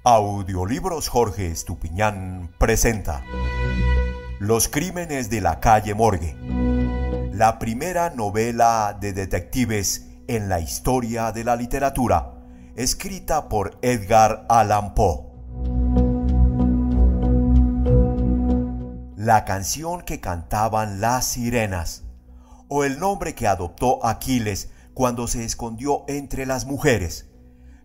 Audiolibros Jorge Estupiñán presenta Los crímenes de la calle Morgue, la primera novela de detectives en la historia de la literatura, escrita por Edgar Allan Poe. La canción que cantaban las sirenas, o el nombre que adoptó Aquiles cuando se escondió entre las mujeres,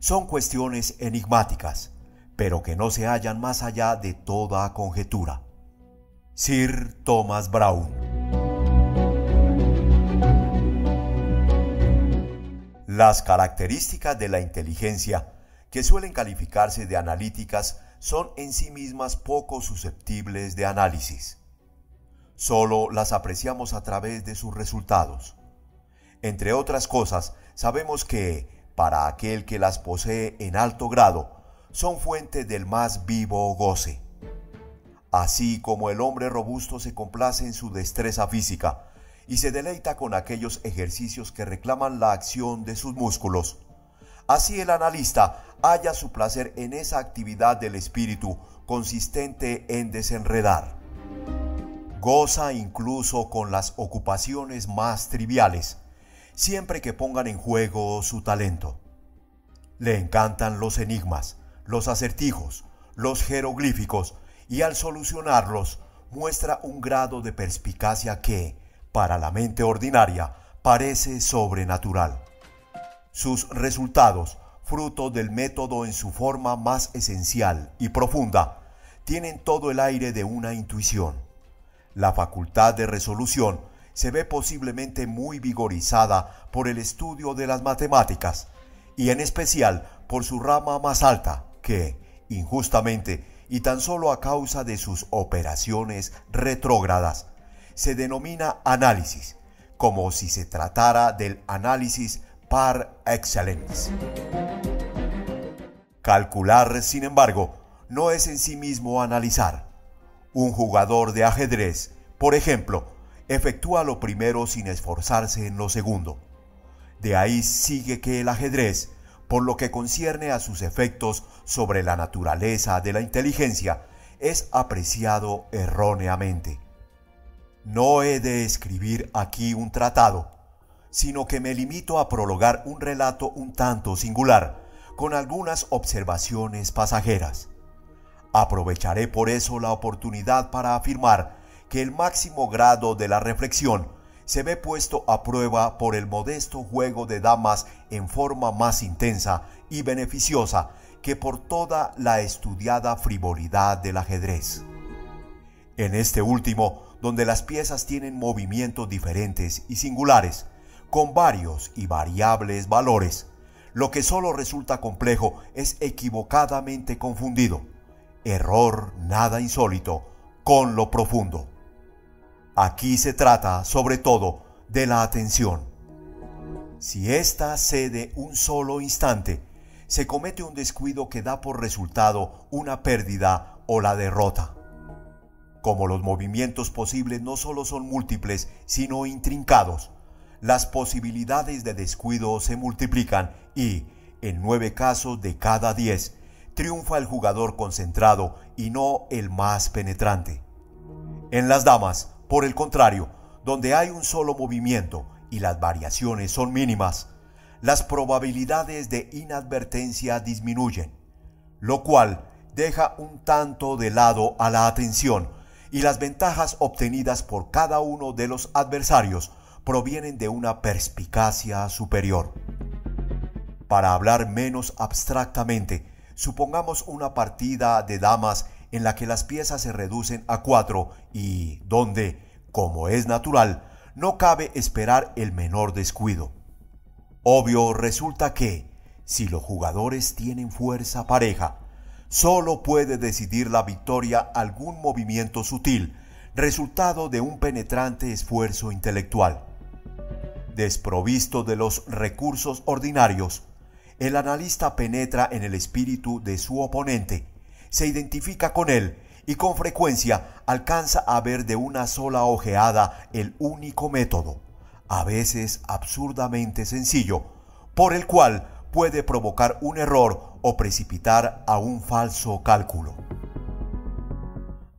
son cuestiones enigmáticas, pero que no se hallan más allá de toda conjetura. Sir Thomas Browne. Las características de la inteligencia, que suelen calificarse de analíticas, son en sí mismas poco susceptibles de análisis. Solo las apreciamos a través de sus resultados. Entre otras cosas, sabemos que, para aquel que las posee en alto grado, son fuente del más vivo goce. Así como el hombre robusto se complace en su destreza física y se deleita con aquellos ejercicios que reclaman la acción de sus músculos, así el analista halla su placer en esa actividad del espíritu consistente en desenredar. Goza incluso con las ocupaciones más triviales, siempre que pongan en juego su talento. Le encantan los enigmas, los acertijos, los jeroglíficos, y al solucionarlos muestra un grado de perspicacia que, para la mente ordinaria, parece sobrenatural. Sus resultados, fruto del método en su forma más esencial y profunda, tienen todo el aire de una intuición. La facultad de resolución se ve posiblemente muy vigorizada por el estudio de las matemáticas, y en especial por su rama más alta, que, injustamente, y tan solo a causa de sus operaciones retrógradas, se denomina análisis, como si se tratara del análisis par excellence. Calcular, sin embargo, no es en sí mismo analizar. Un jugador de ajedrez, por ejemplo, efectúa lo primero sin esforzarse en lo segundo. De ahí sigue que el ajedrez, por lo que concierne a sus efectos sobre la naturaleza de la inteligencia, es apreciado erróneamente. No he de escribir aquí un tratado, sino que me limito a prologar un relato un tanto singular, con algunas observaciones pasajeras. Aprovecharé por eso la oportunidad para afirmar que el máximo grado de la reflexión se ve puesto a prueba por el modesto juego de damas en forma más intensa y beneficiosa que por toda la estudiada frivolidad del ajedrez. En este último, donde las piezas tienen movimientos diferentes y singulares, con varios y variables valores, lo que solo resulta complejo es equivocadamente confundido, error nada insólito, con lo profundo. Aquí se trata, sobre todo, de la atención. Si ésta cede un solo instante, se comete un descuido que da por resultado una pérdida o la derrota. Como los movimientos posibles no solo son múltiples, sino intrincados, las posibilidades de descuido se multiplican y, en 9 casos de cada 10, triunfa el jugador concentrado y no el más penetrante. En las damas, por el contrario, donde hay un solo movimiento y las variaciones son mínimas, las probabilidades de inadvertencia disminuyen, lo cual deja un tanto de lado a la atención, y las ventajas obtenidas por cada uno de los adversarios provienen de una perspicacia superior. Para hablar menos abstractamente, supongamos una partida de damas en la que las piezas se reducen a 4 y donde, como es natural, no cabe esperar el menor descuido. Obvio resulta que, si los jugadores tienen fuerza pareja, solo puede decidir la victoria algún movimiento sutil, resultado de un penetrante esfuerzo intelectual. Desprovisto de los recursos ordinarios, el analista penetra en el espíritu de su oponente, se identifica con él y con frecuencia alcanza a ver de una sola ojeada el único método, a veces absurdamente sencillo, por el cual puede provocar un error o precipitar a un falso cálculo.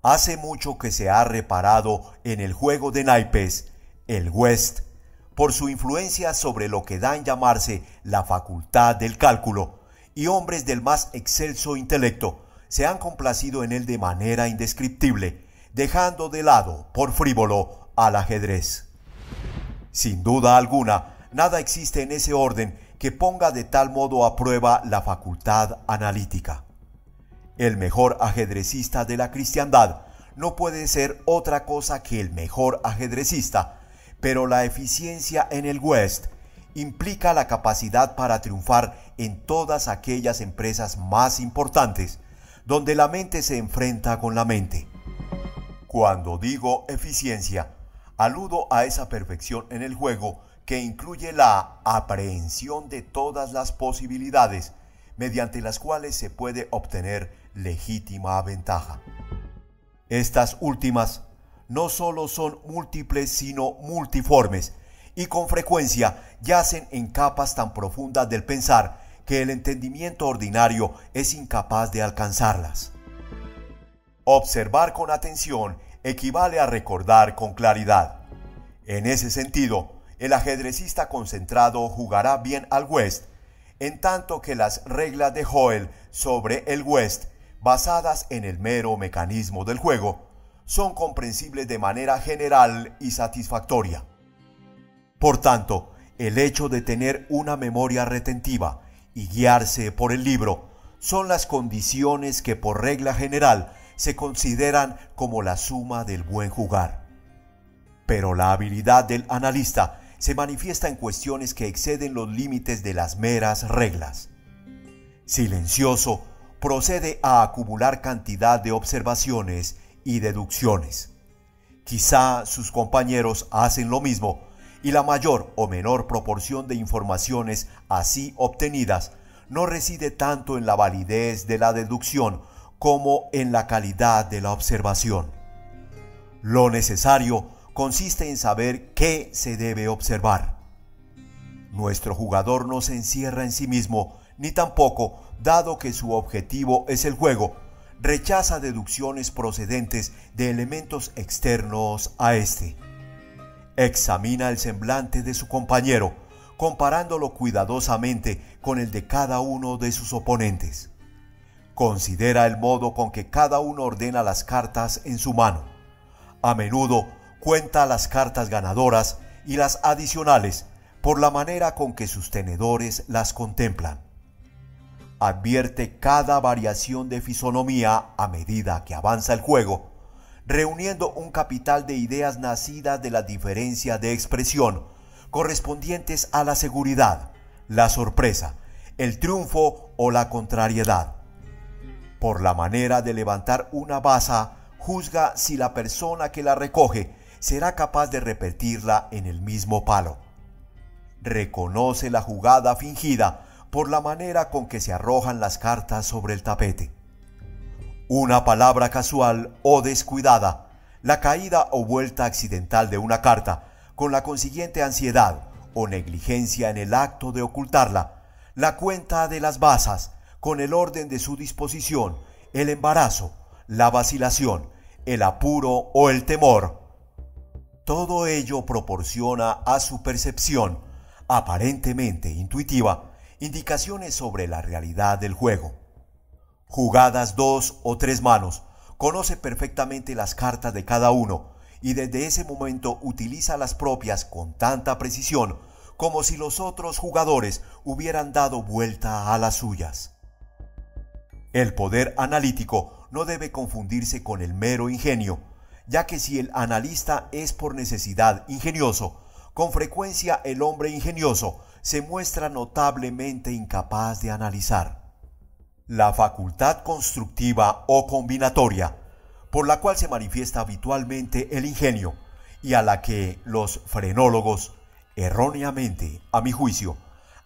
Hace mucho que se ha reparado en el juego de naipes, el Whist, por su influencia sobre lo que da en llamarse la facultad del cálculo, y hombres del más excelso intelecto se han complacido en él de manera indescriptible, dejando de lado, por frívolo, al ajedrez. Sin duda alguna, nada existe en ese orden que ponga de tal modo a prueba la facultad analítica. El mejor ajedrecista de la cristiandad no puede ser otra cosa que el mejor ajedrecista, pero la eficiencia en el Whist implica la capacidad para triunfar en todas aquellas empresas más importantes, donde la mente se enfrenta con la mente. Cuando digo eficiencia, aludo a esa perfección en el juego que incluye la aprehensión de todas las posibilidades mediante las cuales se puede obtener legítima ventaja. Estas últimas no solo son múltiples sino multiformes y con frecuencia yacen en capas tan profundas del pensar que el entendimiento ordinario es incapaz de alcanzarlas. Observar con atención equivale a recordar con claridad. En ese sentido, el ajedrecista concentrado jugará bien al Whist, en tanto que las reglas de Hoyle sobre el Whist, basadas en el mero mecanismo del juego, son comprensibles de manera general y satisfactoria. Por tanto, el hecho de tener una memoria retentiva y guiarse por el libro son las condiciones que por regla general se consideran como la suma del buen jugar. Pero la habilidad del analista se manifiesta en cuestiones que exceden los límites de las meras reglas. Silencioso, procede a acumular cantidad de observaciones y deducciones. Quizá sus compañeros hacen lo mismo, y la mayor o menor proporción de informaciones así obtenidas no reside tanto en la validez de la deducción como en la calidad de la observación. Lo necesario consiste en saber qué se debe observar. Nuestro jugador no se encierra en sí mismo, ni tampoco, dado que su objetivo es el juego, rechaza deducciones procedentes de elementos externos a éste. Examina el semblante de su compañero, comparándolo cuidadosamente con el de cada uno de sus oponentes. Considera el modo con que cada uno ordena las cartas en su mano. A menudo cuenta las cartas ganadoras y las adicionales por la manera con que sus tenedores las contemplan. Advierte cada variación de fisonomía a medida que avanza el juego, reuniendo un capital de ideas nacidas de la diferencia de expresión, correspondientes a la seguridad, la sorpresa, el triunfo o la contrariedad. Por la manera de levantar una baza, juzga si la persona que la recoge será capaz de repetirla en el mismo palo. Reconoce la jugada fingida por la manera con que se arrojan las cartas sobre el tapete. Una palabra casual o descuidada, la caída o vuelta accidental de una carta, con la consiguiente ansiedad o negligencia en el acto de ocultarla, la cuenta de las bazas, con el orden de su disposición, el embarazo, la vacilación, el apuro o el temor. Todo ello proporciona a su percepción, aparentemente intuitiva, indicaciones sobre la realidad del juego. Jugadas 2 o 3 manos, conoce perfectamente las cartas de cada uno y desde ese momento utiliza las propias con tanta precisión como si los otros jugadores hubieran dado vuelta a las suyas. El poder analítico no debe confundirse con el mero ingenio, ya que si el analista es por necesidad ingenioso, con frecuencia el hombre ingenioso se muestra notablemente incapaz de analizar. La facultad constructiva o combinatoria, por la cual se manifiesta habitualmente el ingenio, y a la que los frenólogos, erróneamente, a mi juicio,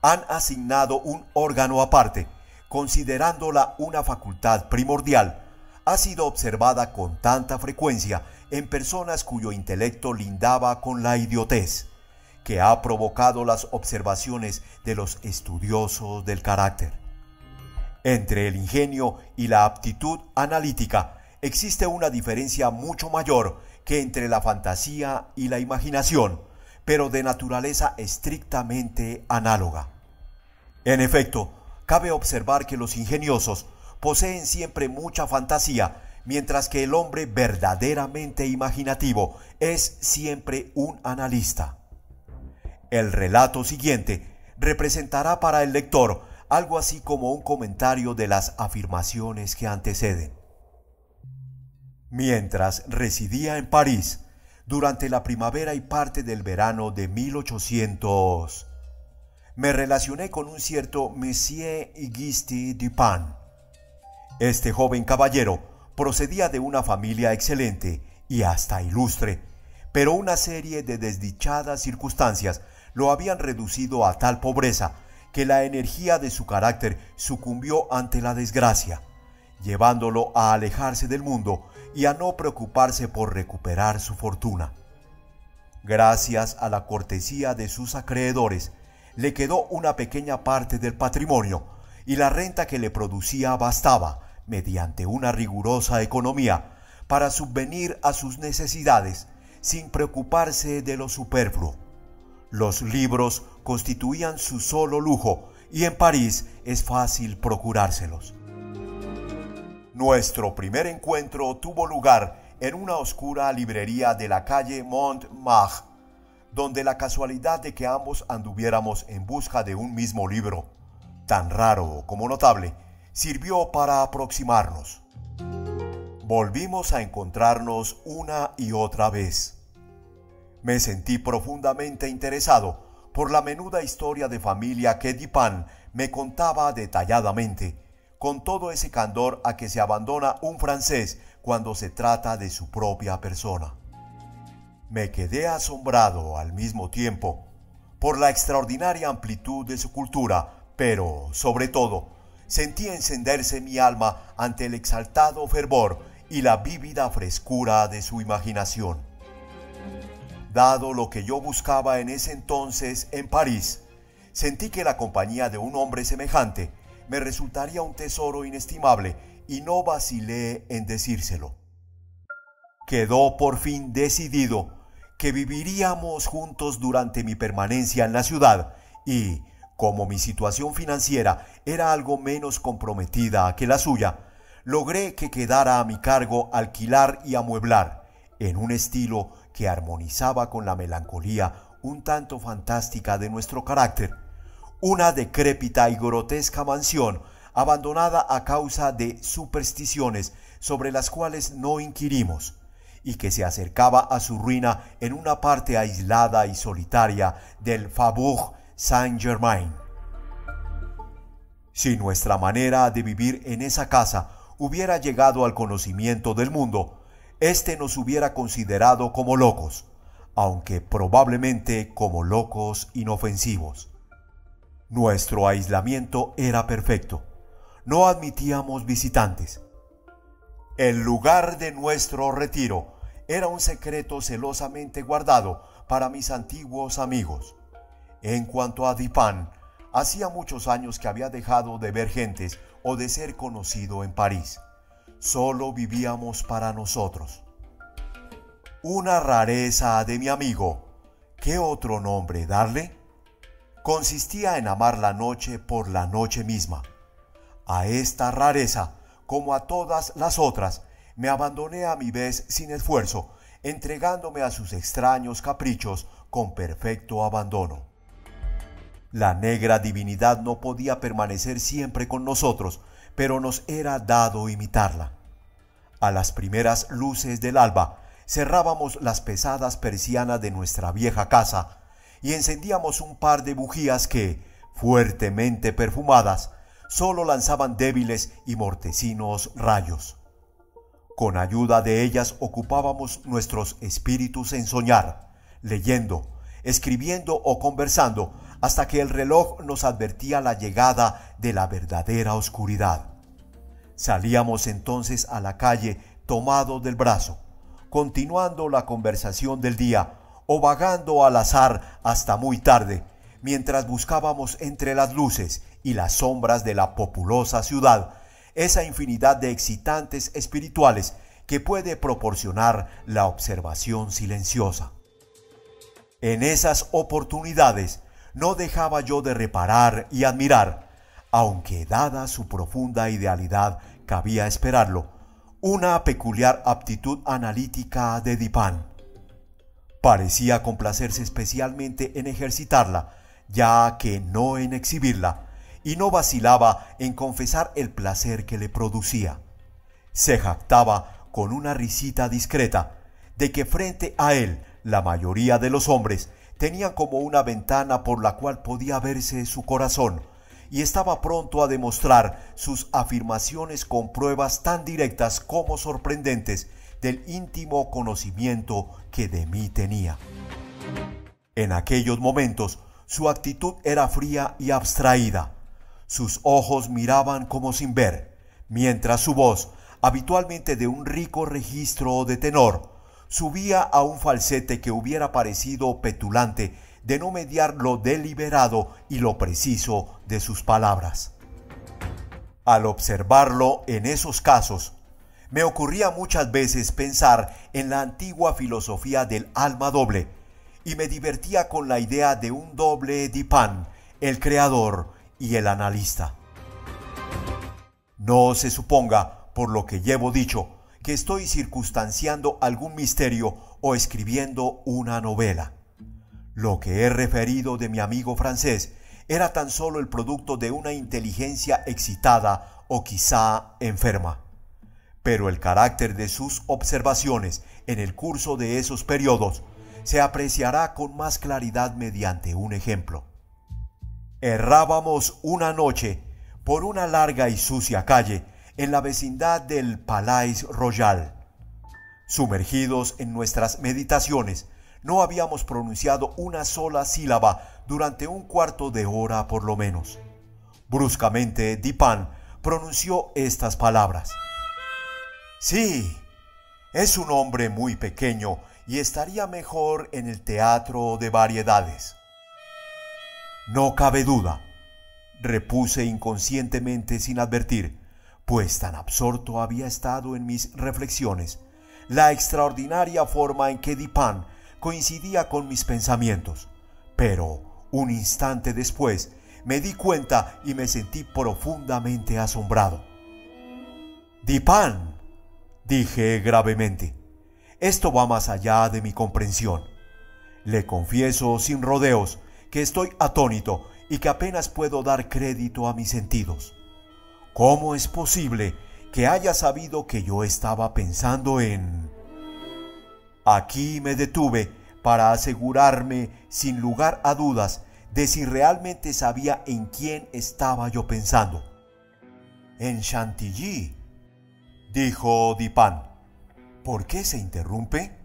han asignado un órgano aparte, considerándola una facultad primordial, ha sido observada con tanta frecuencia en personas cuyo intelecto lindaba con la idiotez, que ha provocado las observaciones de los estudiosos del carácter. Entre el ingenio y la aptitud analítica existe una diferencia mucho mayor que entre la fantasía y la imaginación, pero de naturaleza estrictamente análoga. En efecto, cabe observar que los ingeniosos poseen siempre mucha fantasía, mientras que el hombre verdaderamente imaginativo es siempre un analista. El relato siguiente representará para el lector algo así como un comentario de las afirmaciones que anteceden. Mientras residía en París, durante la primavera y parte del verano de 1800, me relacioné con un cierto Monsieur Auguste Dupin. Este joven caballero procedía de una familia excelente y hasta ilustre, pero una serie de desdichadas circunstancias lo habían reducido a tal pobreza que la energía de su carácter sucumbió ante la desgracia, llevándolo a alejarse del mundo y a no preocuparse por recuperar su fortuna. Gracias a la cortesía de sus acreedores, le quedó una pequeña parte del patrimonio y la renta que le producía bastaba, mediante una rigurosa economía, para subvenir a sus necesidades sin preocuparse de lo superfluo. Los libros constituían su solo lujo y en París es fácil procurárselos. Nuestro primer encuentro tuvo lugar en una oscura librería de la calle Montmartre, donde la casualidad de que ambos anduviéramos en busca de un mismo libro, tan raro como notable, sirvió para aproximarnos. Volvimos a encontrarnos una y otra vez. Me sentí profundamente interesado por la menuda historia de familia que Dupin me contaba detalladamente, con todo ese candor a que se abandona un francés cuando se trata de su propia persona. Me quedé asombrado al mismo tiempo por la extraordinaria amplitud de su cultura, pero, sobre todo, sentí encenderse mi alma ante el exaltado fervor y la vívida frescura de su imaginación. Dado lo que yo buscaba en ese entonces en París, sentí que la compañía de un hombre semejante me resultaría un tesoro inestimable y no vacilé en decírselo. Quedó por fin decidido que viviríamos juntos durante mi permanencia en la ciudad y, como mi situación financiera era algo menos comprometida que la suya, logré que quedara a mi cargo alquilar y amueblar, en un estilo que armonizaba con la melancolía un tanto fantástica de nuestro carácter, una decrépita y grotesca mansión abandonada a causa de supersticiones sobre las cuales no inquirimos, y que se acercaba a su ruina en una parte aislada y solitaria del Faubourg Saint-Germain. Si nuestra manera de vivir en esa casa hubiera llegado al conocimiento del mundo, éste nos hubiera considerado como locos, aunque probablemente como locos inofensivos. Nuestro aislamiento era perfecto. No admitíamos visitantes. El lugar de nuestro retiro era un secreto celosamente guardado para mis antiguos amigos. En cuanto a Dupin, hacía muchos años que había dejado de ver gentes o de ser conocido en París. Solo vivíamos para nosotros. Una rareza de mi amigo, ¿qué otro nombre darle?, consistía en amar la noche por la noche misma. A esta rareza, como a todas las otras, me abandoné a mi vez sin esfuerzo, entregándome a sus extraños caprichos con perfecto abandono. La negra divinidad no podía permanecer siempre con nosotros, pero nos era dado imitarla. A las primeras luces del alba, cerrábamos las pesadas persianas de nuestra vieja casa y encendíamos un par de bujías que, fuertemente perfumadas, solo lanzaban débiles y mortecinos rayos. Con ayuda de ellas ocupábamos nuestros espíritus en soñar, leyendo, escribiendo o conversando, hasta que el reloj nos advertía la llegada de la verdadera oscuridad. Salíamos entonces a la calle tomados del brazo, continuando la conversación del día o vagando al azar hasta muy tarde, mientras buscábamos entre las luces y las sombras de la populosa ciudad esa infinidad de excitantes espirituales que puede proporcionar la observación silenciosa. En esas oportunidades no dejaba yo de reparar y admirar, aunque dada su profunda idealidad cabía esperarlo, una peculiar aptitud analítica de Dupin. Parecía complacerse especialmente en ejercitarla, ya que no en exhibirla, y no vacilaba en confesar el placer que le producía. Se jactaba con una risita discreta de que frente a él la mayoría de los hombres tenían como una ventana por la cual podía verse su corazón, y estaba pronto a demostrar sus afirmaciones con pruebas tan directas como sorprendentes del íntimo conocimiento que de mí tenía. En aquellos momentos su actitud era fría y abstraída. Sus ojos miraban como sin ver, mientras su voz, habitualmente de un rico registro de tenor, subía a un falsete que hubiera parecido petulante de no mediar lo deliberado y lo preciso de sus palabras. Al observarlo en esos casos, me ocurría muchas veces pensar en la antigua filosofía del alma doble, y me divertía con la idea de un doble Dupin, el creador y el analista. No se suponga, por lo que llevo dicho, que estoy circunstanciando algún misterio o escribiendo una novela. Lo que he referido de mi amigo francés era tan solo el producto de una inteligencia excitada o quizá enferma. Pero el carácter de sus observaciones en el curso de esos periodos se apreciará con más claridad mediante un ejemplo. Errábamos una noche por una larga y sucia calle en la vecindad del Palais Royal. Sumergidos en nuestras meditaciones, no habíamos pronunciado una sola sílaba durante un cuarto de hora por lo menos. Bruscamente, Dupin pronunció estas palabras: «Sí, es un hombre muy pequeño y estaría mejor en el teatro de variedades». «No cabe duda», repuse inconscientemente sin advertir, pues tan absorto había estado en mis reflexiones, la extraordinaria forma en que Dupin coincidía con mis pensamientos. Pero un instante después me di cuenta y me sentí profundamente asombrado. «Dupin», dije gravemente, «esto va más allá de mi comprensión. Le confieso sin rodeos que estoy atónito y que apenas puedo dar crédito a mis sentidos. ¿Cómo es posible que haya sabido que yo estaba pensando en...?» Aquí me detuve para asegurarme sin lugar a dudas de si realmente sabía en quién estaba yo pensando. «En Chantilly», dijo Dupin. «¿Por qué se interrumpe?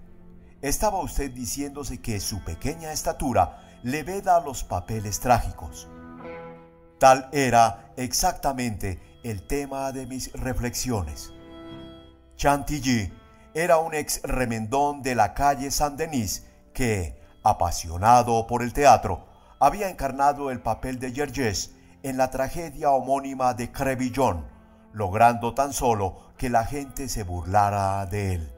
Estaba usted diciéndose que su pequeña estatura le veda los papeles trágicos». Tal era exactamente el tema de mis reflexiones. Chantilly era un ex remendón de la calle Saint-Denis que, apasionado por el teatro, había encarnado el papel de Gergés en la tragedia homónima de Crébillon, logrando tan solo que la gente se burlara de él.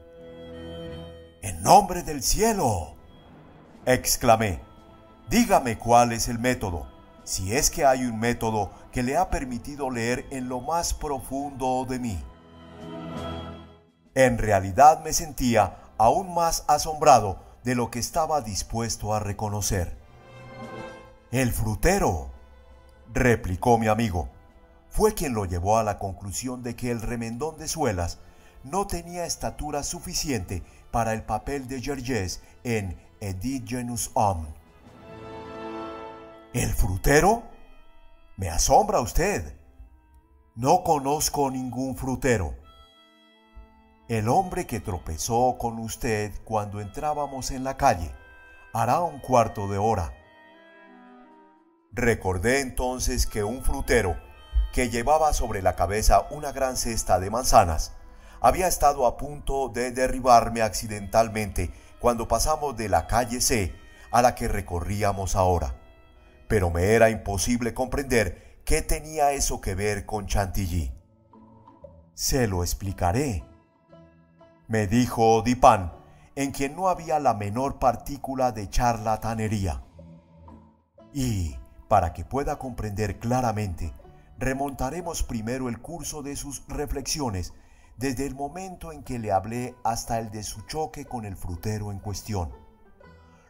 «¡En nombre del cielo!», exclamé. «Dígame cuál es el método, si es que hay un método que le ha permitido leer en lo más profundo de mí». En realidad me sentía aún más asombrado de lo que estaba dispuesto a reconocer. «El frutero», replicó mi amigo, «fue quien lo llevó a la conclusión de que el remendón de suelas no tenía estatura suficiente para el papel de Gergés en Edith Genus Homme». «¿El frutero? Me asombra usted. No conozco ningún frutero». «El hombre que tropezó con usted cuando entrábamos en la calle, hará un cuarto de hora». Recordé entonces que un frutero, que llevaba sobre la cabeza una gran cesta de manzanas, había estado a punto de derribarme accidentalmente cuando pasamos de la calle C a la que recorríamos ahora. Pero me era imposible comprender qué tenía eso que ver con Chantilly. «Se lo explicaré», me dijo Dupin, en quien no había la menor partícula de charlatanería. «Y, para que pueda comprender claramente, remontaremos primero el curso de sus reflexiones desde el momento en que le hablé hasta el de su choque con el frutero en cuestión.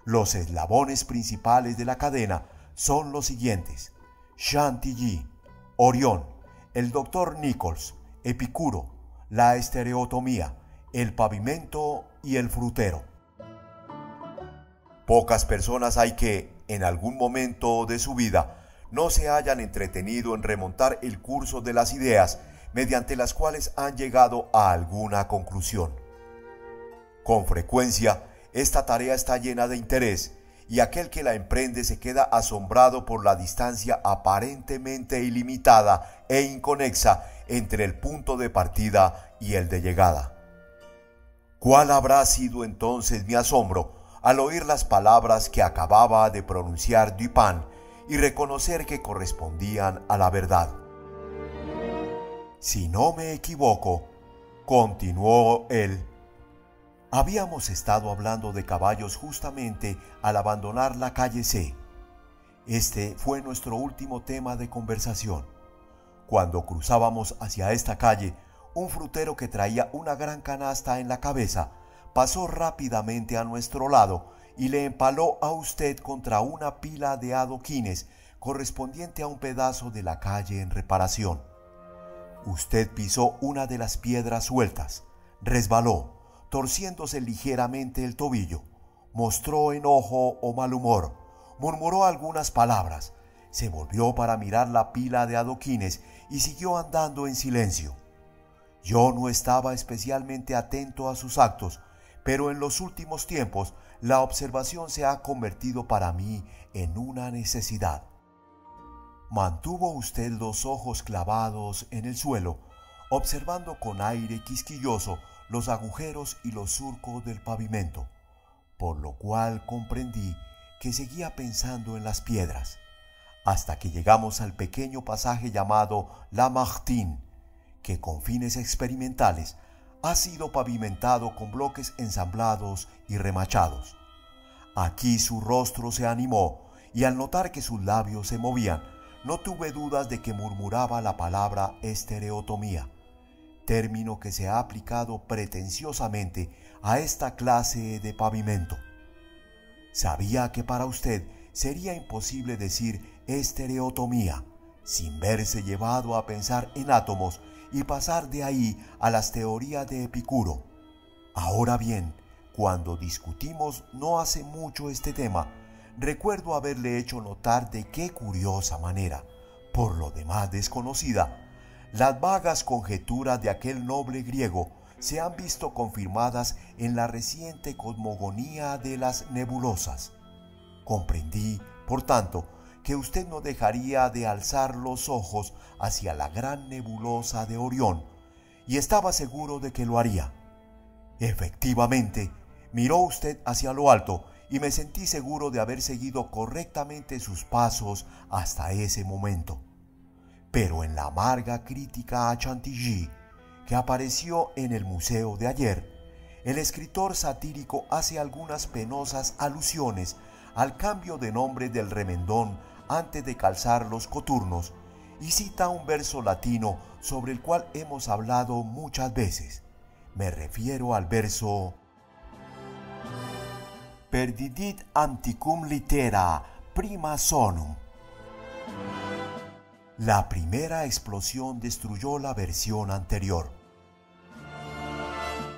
Los eslabones principales de la cadena son los siguientes: Chantilly, Orión, el doctor Nichols, Epicuro, la estereotomía, el pavimento y el frutero. Pocas personas hay que, en algún momento de su vida, no se hayan entretenido en remontar el curso de las ideas mediante las cuales han llegado a alguna conclusión. Con frecuencia, esta tarea está llena de interés y aquel que la emprende se queda asombrado por la distancia aparentemente ilimitada e inconexa entre el punto de partida y el de llegada. ¿Cuál habrá sido entonces mi asombro al oír las palabras que acababa de pronunciar Dupin y reconocer que correspondían a la verdad? «Si no me equivoco», continuó él, «habíamos estado hablando de caballos justamente al abandonar la calle C. Este fue nuestro último tema de conversación. Cuando cruzábamos hacia esta calle, un frutero que traía una gran canasta en la cabeza pasó rápidamente a nuestro lado y le empaló a usted contra una pila de adoquines correspondiente a un pedazo de la calle en reparación. Usted pisó una de las piedras sueltas, resbaló, torciéndose ligeramente el tobillo, mostró enojo o mal humor, murmuró algunas palabras, se volvió para mirar la pila de adoquines y siguió andando en silencio. Yo no estaba especialmente atento a sus actos, pero en los últimos tiempos la observación se ha convertido para mí en una necesidad. Mantuvo usted los ojos clavados en el suelo, observando con aire quisquilloso los agujeros y los surcos del pavimento, por lo cual comprendí que seguía pensando en las piedras, hasta que llegamos al pequeño pasaje llamado Lamartine, que con fines experimentales ha sido pavimentado con bloques ensamblados y remachados. Aquí su rostro se animó y al notar que sus labios se movían, no tuve dudas de que murmuraba la palabra estereotomía, término que se ha aplicado pretenciosamente a esta clase de pavimento. Sabía que para usted sería imposible decir estereotomía sin verse llevado a pensar en átomos y pasar de ahí a las teorías de Epicuro. Ahora bien, cuando discutimos no hace mucho este tema, recuerdo haberle hecho notar de qué curiosa manera, por lo demás desconocida, las vagas conjeturas de aquel noble griego se han visto confirmadas en la reciente cosmogonía de las nebulosas. Comprendí, por tanto, que usted no dejaría de alzar los ojos hacia la gran nebulosa de Orión, y estaba seguro de que lo haría. Efectivamente, miró usted hacia lo alto y me sentí seguro de haber seguido correctamente sus pasos hasta ese momento. Pero en la amarga crítica a Chantilly, que apareció en el museo de ayer, el escritor satírico hace algunas penosas alusiones al cambio de nombre del remendón antes de calzar los coturnos y cita un verso latino sobre el cual hemos hablado muchas veces. Me refiero al verso «Perdidit anticum litera prima sonum». La primera explosión destruyó la versión anterior.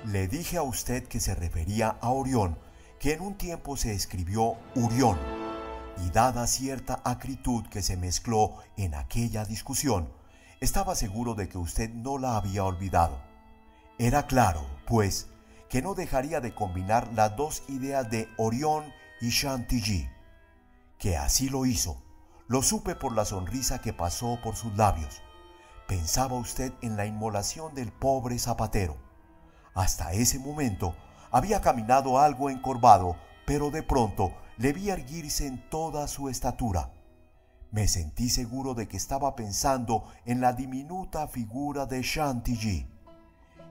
Le dije a usted que se refería a Orión, que en un tiempo se escribió Urión, y dada cierta acritud que se mezcló en aquella discusión, estaba seguro de que usted no la había olvidado. Era claro, pues, que no dejaría de combinar las dos ideas de Orión y Chantilly. Que así lo hizo, lo supe por la sonrisa que pasó por sus labios. Pensaba usted en la inmolación del pobre zapatero. Hasta ese momento Había caminado algo encorvado, pero de pronto le vi erguirse en toda su estatura. Me sentí seguro de que estaba pensando en la diminuta figura de Chantilly.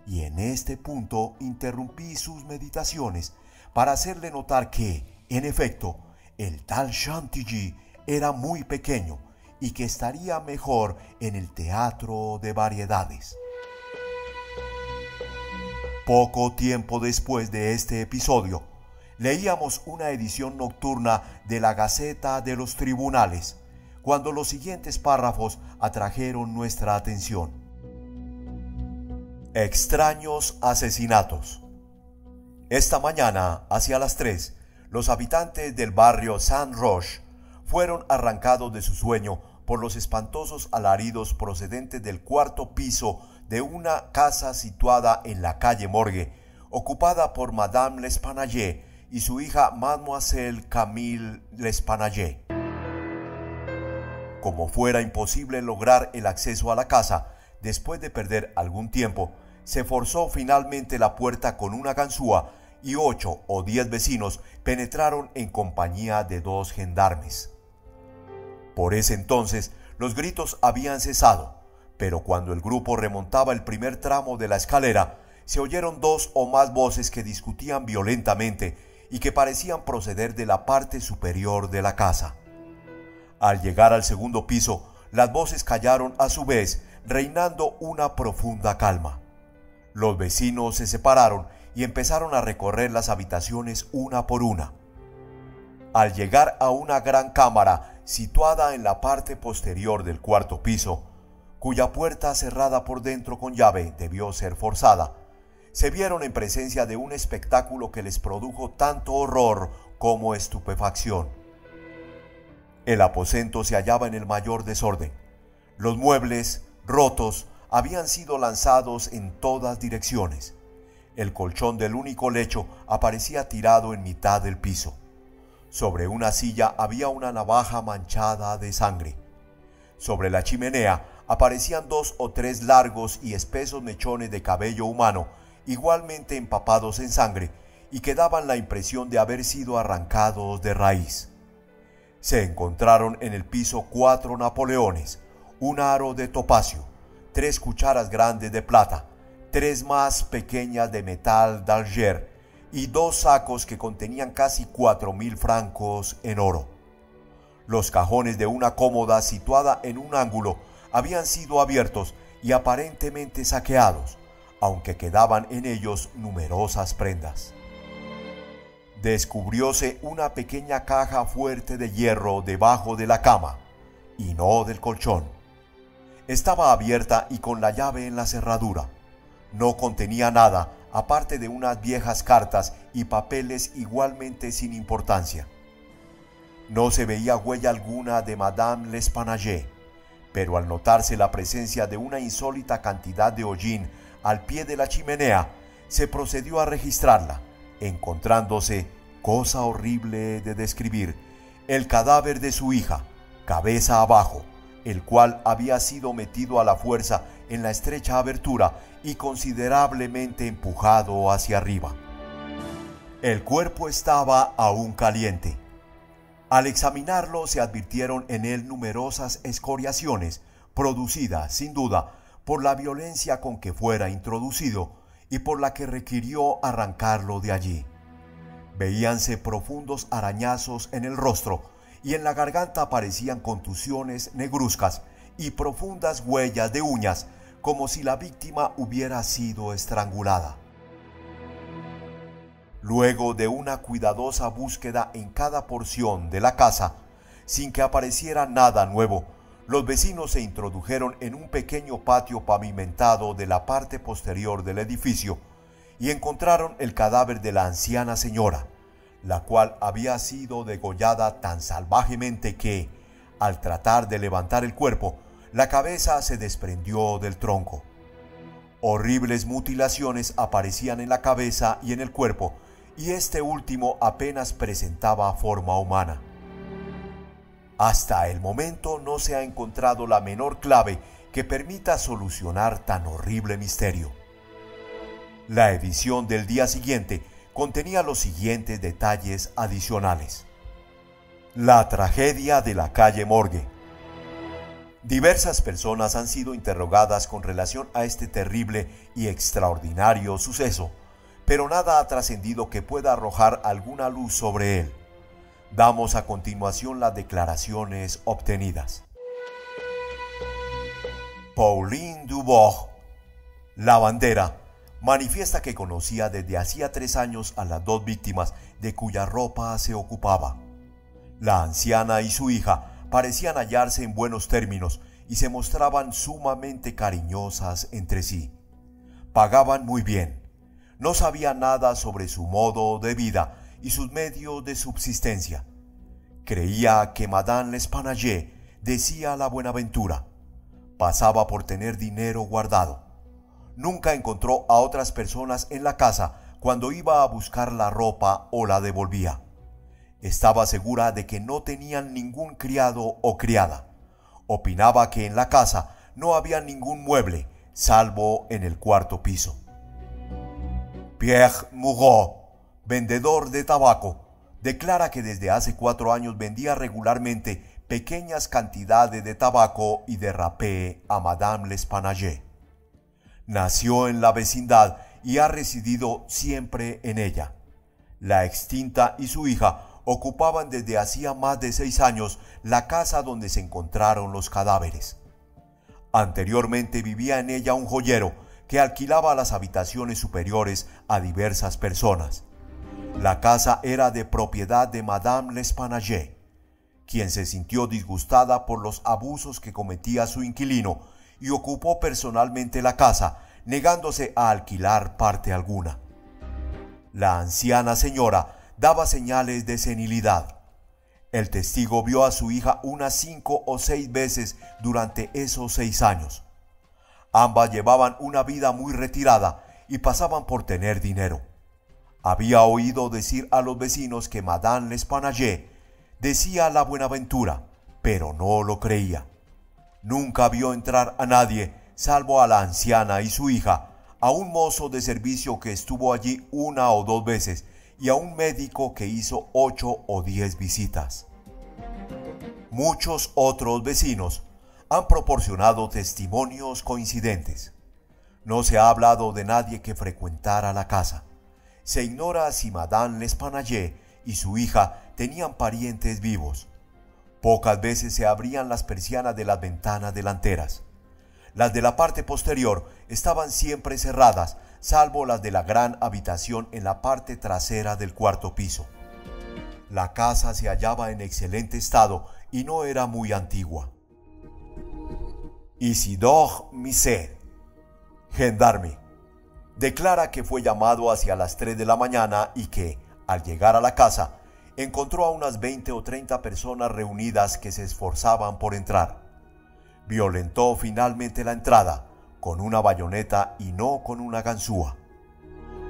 Y en este punto interrumpí sus meditaciones para hacerle notar que, en efecto, el tal Chantilly era muy pequeño y que estaría mejor en el teatro de variedades. Poco tiempo después de este episodio, leíamos una edición nocturna de la Gaceta de los Tribunales, cuando los siguientes párrafos atrajeron nuestra atención. Extraños asesinatos. Esta mañana, hacia las 3, los habitantes del barrio Saint-Roch fueron arrancados de su sueño por los espantosos alaridos procedentes del cuarto piso de una casa situada en la calle Morgue, ocupada por Madame L'Espanaye y su hija Mademoiselle Camille L'Espanaye. Como fuera imposible lograr el acceso a la casa, después de perder algún tiempo, se forzó finalmente la puerta con una ganzúa y 8 o 10 vecinos penetraron en compañía de 2 gendarmes. Por ese entonces los gritos habían cesado, pero cuando el grupo remontaba el primer tramo de la escalera, se oyeron 2 o más voces que discutían violentamente y que parecían proceder de la parte superior de la casa. Al llegar al segundo piso, las voces callaron a su vez, reinando una profunda calma. Los vecinos se separaron y empezaron a recorrer las habitaciones una por una. Al llegar a una gran cámara situada en la parte posterior del cuarto piso, cuya puerta cerrada por dentro con llave debió ser forzada, se vieron en presencia de un espectáculo que les produjo tanto horror como estupefacción. El aposento se hallaba en el mayor desorden. Los muebles, rotos, habían sido lanzados en todas direcciones. El colchón del único lecho aparecía tirado en mitad del piso. Sobre una silla había una navaja manchada de sangre. Sobre la chimenea aparecían 2 o 3 largos y espesos mechones de cabello humano, igualmente empapados en sangre, y que daban la impresión de haber sido arrancados de raíz. Se encontraron en el piso 4 napoleones, un aro de topacio, 3 cucharas grandes de plata, 3 más pequeñas de metal d'Alger y 2 sacos que contenían casi 4.000 francos en oro. Los cajones de una cómoda situada en un ángulo habían sido abiertos y aparentemente saqueados, aunque quedaban en ellos numerosas prendas. Descubrióse una pequeña caja fuerte de hierro debajo de la cama, y no del colchón. Estaba abierta y con la llave en la cerradura. No contenía nada, aparte de unas viejas cartas y papeles igualmente sin importancia. No se veía huella alguna de Madame L'Espanaye, pero al notarse la presencia de una insólita cantidad de hollín al pie de la chimenea, se procedió a registrarla, encontrándose, cosa horrible de describir, el cadáver de su hija, cabeza abajo, el cual había sido metido a la fuerza en la estrecha abertura y considerablemente empujado hacia arriba. El cuerpo estaba aún caliente. Al examinarlo se advirtieron en él numerosas escoriaciones, producidas, sin duda, por la violencia con que fuera introducido y por la que requirió arrancarlo de allí. Veíanse profundos arañazos en el rostro y en la garganta aparecían contusiones negruzcas y profundas huellas de uñas, como si la víctima hubiera sido estrangulada. Luego de una cuidadosa búsqueda en cada porción de la casa, sin que apareciera nada nuevo, los vecinos se introdujeron en un pequeño patio pavimentado de la parte posterior del edificio y encontraron el cadáver de la anciana señora, la cual había sido degollada tan salvajemente que, al tratar de levantar el cuerpo, la cabeza se desprendió del tronco. Horribles mutilaciones aparecían en la cabeza y en el cuerpo, y este último apenas presentaba forma humana. Hasta el momento no se ha encontrado la menor clave que permita solucionar tan horrible misterio. La edición del día siguiente contenía los siguientes detalles adicionales. La tragedia de la calle Morgue. Diversas personas han sido interrogadas con relación a este terrible y extraordinario suceso, pero nada ha trascendido que pueda arrojar alguna luz sobre él. Damos a continuación las declaraciones obtenidas. Pauline Dubois, lavandera, manifiesta que conocía desde hacía 3 años a las 2 víctimas de cuya ropa se ocupaba. La anciana y su hija parecían hallarse en buenos términos y se mostraban sumamente cariñosas entre sí. Pagaban muy bien. No sabía nada sobre su modo de vida y sus medios de subsistencia. Creía que Madame L'Espanaye decía la Buenaventura. Pasaba por tener dinero guardado. Nunca encontró a otras personas en la casa cuando iba a buscar la ropa o la devolvía. Estaba segura de que no tenían ningún criado o criada. Opinaba que en la casa no había ningún mueble, salvo en el 4º piso. Pierre Moureau, vendedor de tabaco, declara que desde hace 4 años vendía regularmente pequeñas cantidades de tabaco y de rapé a Madame L'Espanaye. Nació en la vecindad y ha residido siempre en ella. La extinta y su hija ocupaban desde hacía más de 6 años la casa donde se encontraron los cadáveres. Anteriormente vivía en ella un joyero que alquilaba las habitaciones superiores a diversas personas. La casa era de propiedad de Madame L'Espanaye, quien se sintió disgustada por los abusos que cometía su inquilino y ocupó personalmente la casa, negándose a alquilar parte alguna. La anciana señora daba señales de senilidad. El testigo vio a su hija unas 5 o 6 veces durante esos 6 años. Ambas llevaban una vida muy retirada y pasaban por tener dinero. Había oído decir a los vecinos que Madame L'Espanaye decía la Buenaventura, pero no lo creía. Nunca vio entrar a nadie, salvo a la anciana y su hija, a un mozo de servicio que estuvo allí 1 o 2 veces, y a un médico que hizo 8 o 10 visitas. Muchos otros vecinos han proporcionado testimonios coincidentes. No se ha hablado de nadie que frecuentara la casa. Se ignora si Madame L'Espanaye y su hija tenían parientes vivos. Pocas veces se abrían las persianas de las ventanas delanteras. Las de la parte posterior estaban siempre cerradas, salvo las de la gran habitación en la parte trasera del 4º piso. La casa se hallaba en excelente estado y no era muy antigua. Isidore Misset, gendarme, declara que fue llamado hacia las 3 de la mañana y que, al llegar a la casa, encontró a unas 20 o 30 personas reunidas que se esforzaban por entrar. Violentó finalmente la entrada con una bayoneta y no con una ganzúa.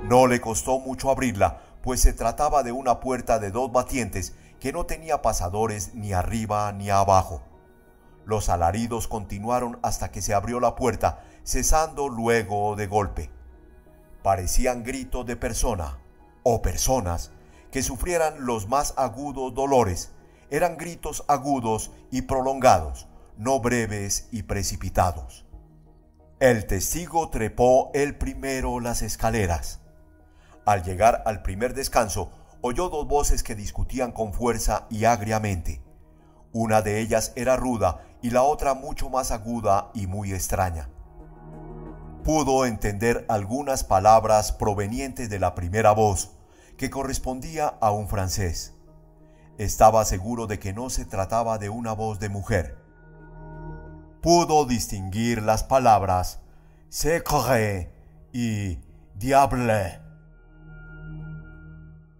No le costó mucho abrirla, pues se trataba de una puerta de 2 batientes que no tenía pasadores ni arriba ni abajo. Los alaridos continuaron hasta que se abrió la puerta, cesando luego de golpe. Parecían gritos de persona o personas que sufrieran los más agudos dolores. Eran gritos agudos y prolongados, no breves y precipitados. El testigo trepó el primero las escaleras. Al llegar al primer descanso, oyó 2 voces que discutían con fuerza y agriamente. Una de ellas era ruda y la otra mucho más aguda y muy extraña. Pudo entender algunas palabras provenientes de la primera voz, que correspondía a un francés. Estaba seguro de que no se trataba de una voz de mujer. Pudo distinguir las palabras «secret» y «diable».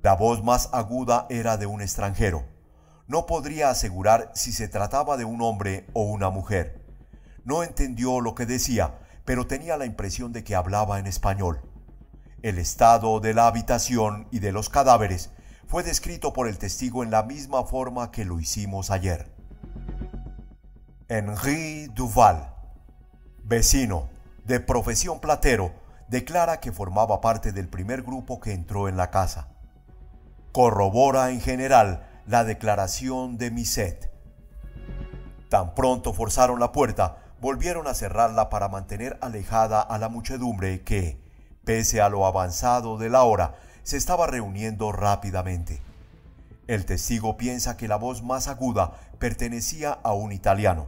La voz más aguda era de un extranjero. No podría asegurar si se trataba de un hombre o una mujer. No entendió lo que decía, pero tenía la impresión de que hablaba en español. El estado de la habitación y de los cadáveres fue descrito por el testigo en la misma forma que lo hicimos ayer. Henri Duval, vecino, de profesión platero, declara que formaba parte del primer grupo que entró en la casa. Corrobora en general la declaración de Miset. Tan pronto forzaron la puerta, volvieron a cerrarla para mantener alejada a la muchedumbre que, pese a lo avanzado de la hora, se estaba reuniendo rápidamente. El testigo piensa que la voz más aguda pertenecía a un italiano.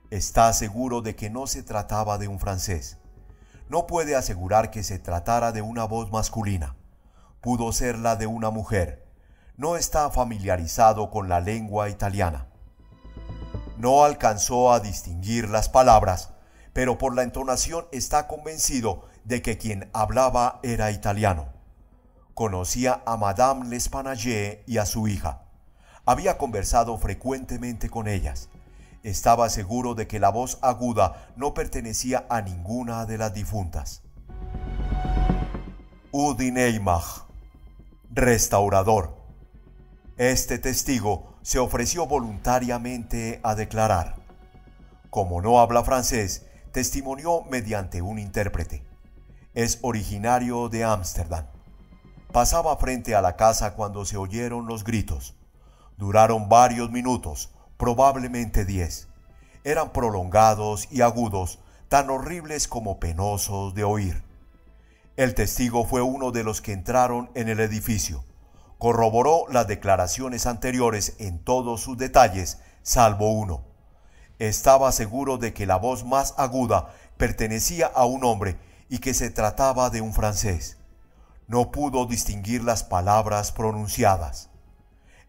Está seguro de que no se trataba de un francés. No puede asegurar que se tratara de una voz masculina. Pudo ser la de una mujer. No está familiarizado con la lengua italiana. No alcanzó a distinguir las palabras, pero por la entonación está convencido de que quien hablaba era italiano. Conocía a Madame L'Espanaye y a su hija. Había conversado frecuentemente con ellas. Estaba seguro de que la voz aguda no pertenecía a ninguna de las difuntas. Udineimach, restaurador. Este testigo se ofreció voluntariamente a declarar. Como no habla francés, testimonió mediante un intérprete. Es originario de Ámsterdam. Pasaba frente a la casa cuando se oyeron los gritos. Duraron varios minutos, probablemente 10. Eran prolongados y agudos, tan horribles como penosos de oír. El testigo fue uno de los que entraron en el edificio. Corroboró las declaraciones anteriores en todos sus detalles, salvo uno. Estaba seguro de que la voz más aguda pertenecía a un hombre y que se trataba de un francés. No pudo distinguir las palabras pronunciadas.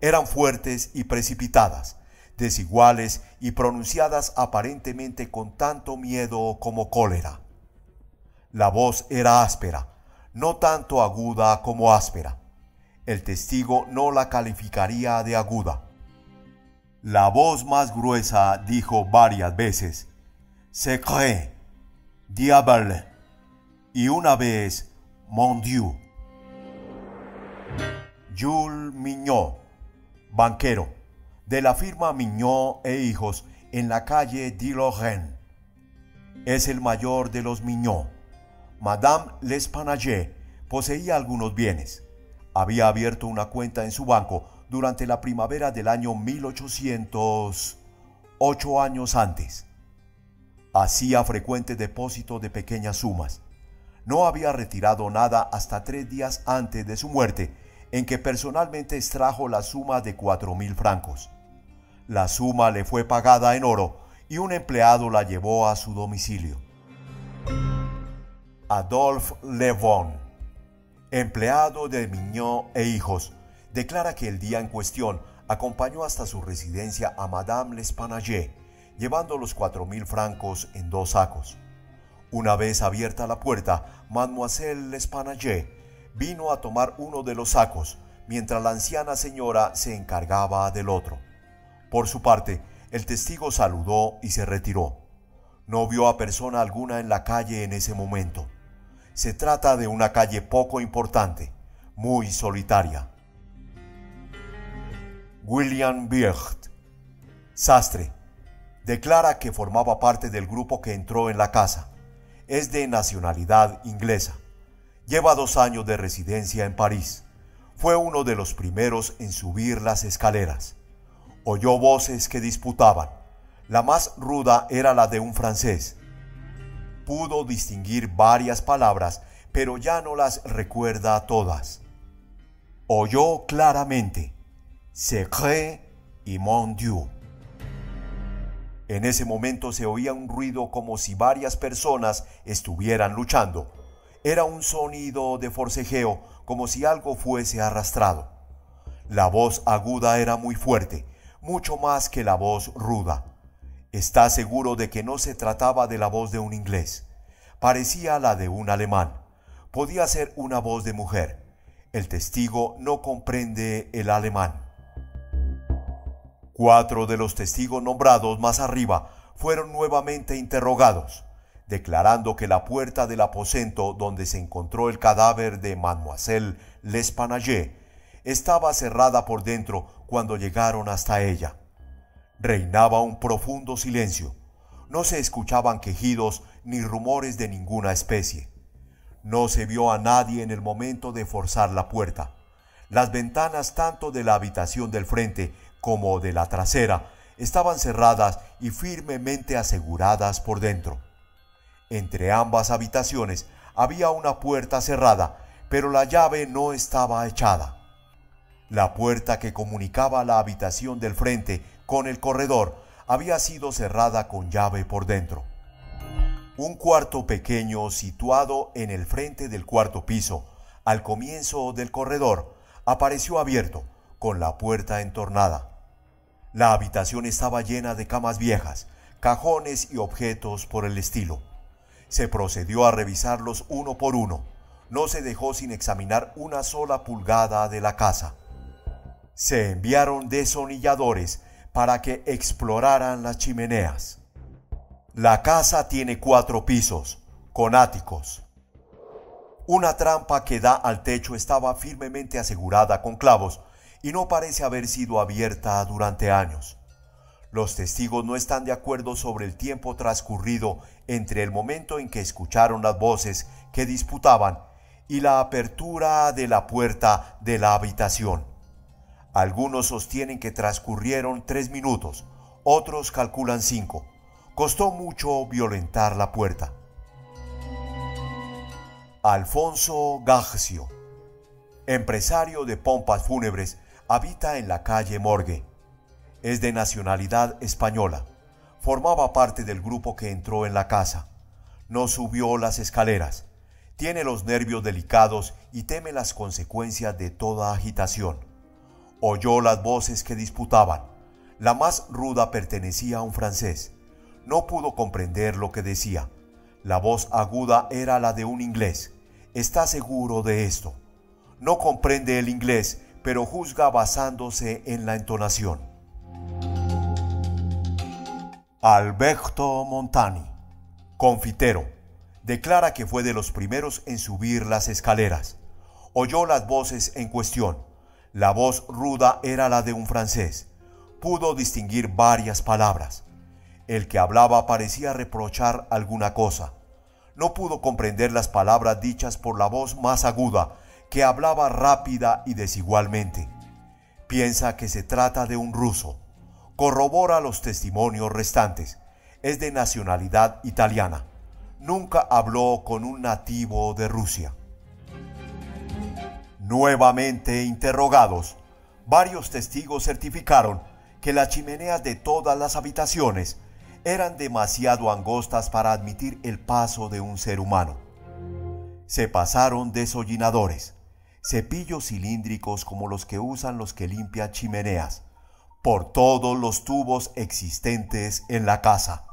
Eran fuertes y precipitadas, desiguales y pronunciadas aparentemente con tanto miedo como cólera. La voz era áspera, no tanto aguda como áspera. El testigo no la calificaría de aguda. La voz más gruesa dijo varias veces, «Secret», «Diable» y una vez, «Mon Dieu». Jules Mignot, banquero, de la firma Mignot e Hijos en la calle de Lorraine. Es el mayor de los Mignot. Madame L'Espanaye poseía algunos bienes. Había abierto una cuenta en su banco durante la primavera del año 1800, 8 años antes. Hacía frecuente depósito de pequeñas sumas. No había retirado nada hasta 3 días antes de su muerte, en que personalmente extrajo la suma de 4.000 francos. La suma le fue pagada en oro y un empleado la llevó a su domicilio. Adolphe Levon, empleado de Mignot e Hijos, declara que el día en cuestión acompañó hasta su residencia a Madame L'Espanaye, llevando los 4.000 francos en 2 sacos. Una vez abierta la puerta, Mademoiselle L'Espanaye vino a tomar uno de los sacos, mientras la anciana señora se encargaba del otro. Por su parte, el testigo saludó y se retiró. No vio a persona alguna en la calle en ese momento. Se trata de una calle poco importante, muy solitaria. William Bircht, sastre, declara que formaba parte del grupo que entró en la casa. Es de nacionalidad inglesa. Lleva 2 años de residencia en París. Fue uno de los primeros en subir las escaleras. Oyó voces que disputaban. La más ruda era la de un francés. Pudo distinguir varias palabras, pero ya no las recuerda todas. Oyó claramente «Secret» y «Mon Dieu». En ese momento se oía un ruido como si varias personas estuvieran luchando. Era un sonido de forcejeo, como si algo fuese arrastrado. La voz aguda era muy fuerte, mucho más que la voz ruda. Está seguro de que no se trataba de la voz de un inglés. Parecía la de un alemán. Podía ser una voz de mujer. El testigo no comprende el alemán. 4 de los testigos nombrados más arriba fueron nuevamente interrogados, declarando que la puerta del aposento donde se encontró el cadáver de Mademoiselle L'Espanaye estaba cerrada por dentro cuando llegaron hasta ella. Reinaba un profundo silencio. No se escuchaban quejidos ni rumores de ninguna especie. No se vio a nadie en el momento de forzar la puerta. Las ventanas tanto de la habitación del frente como de la trasera estaban cerradas y firmemente aseguradas por dentro. Entre ambas habitaciones había una puerta cerrada, pero la llave no estaba echada. La puerta que comunicaba la habitación del frente con el corredor había sido cerrada con llave por dentro. Un cuarto pequeño situado en el frente del cuarto piso, al comienzo del corredor, apareció abierto, con la puerta entornada. La habitación estaba llena de camas viejas, cajones y objetos por el estilo. Se procedió a revisarlos uno por uno. No se dejó sin examinar una sola pulgada de la casa. Se enviaron destornilladores para que exploraran las chimeneas. La casa tiene 4 pisos, con áticos. Una trampa que da al techo estaba firmemente asegurada con clavos y no parece haber sido abierta durante años. Los testigos no están de acuerdo sobre el tiempo transcurrido entre el momento en que escucharon las voces que disputaban y la apertura de la puerta de la habitación. Algunos sostienen que transcurrieron 3 minutos, otros calculan 5. Costó mucho violentar la puerta. Alfonso Gagcio, empresario de pompas fúnebres, habita en la calle Morgue. Es de nacionalidad española. Formaba parte del grupo que entró en la casa. No subió las escaleras. Tiene los nervios delicados y teme las consecuencias de toda agitación. Oyó las voces que disputaban. La más ruda pertenecía a un francés. No pudo comprender lo que decía. La voz aguda era la de un inglés. Está seguro de esto. No comprende el inglés, pero juzga basándose en la entonación. Alberto Montani, confitero, declara que fue de los primeros en subir las escaleras. Oyó las voces en cuestión. La voz ruda era la de un francés. Pudo distinguir varias palabras. El que hablaba parecía reprochar alguna cosa. No pudo comprender las palabras dichas por la voz más aguda, que hablaba rápida y desigualmente. Piensa que se trata de un ruso. Corrobora los testimonios restantes. Es de nacionalidad italiana. Nunca habló con un nativo de Rusia. Nuevamente interrogados, varios testigos certificaron que las chimeneas de todas las habitaciones eran demasiado angostas para admitir el paso de un ser humano. Se pasaron desollinadores, cepillos cilíndricos como los que usan los que limpian chimeneas, por todos los tubos existentes en la casa.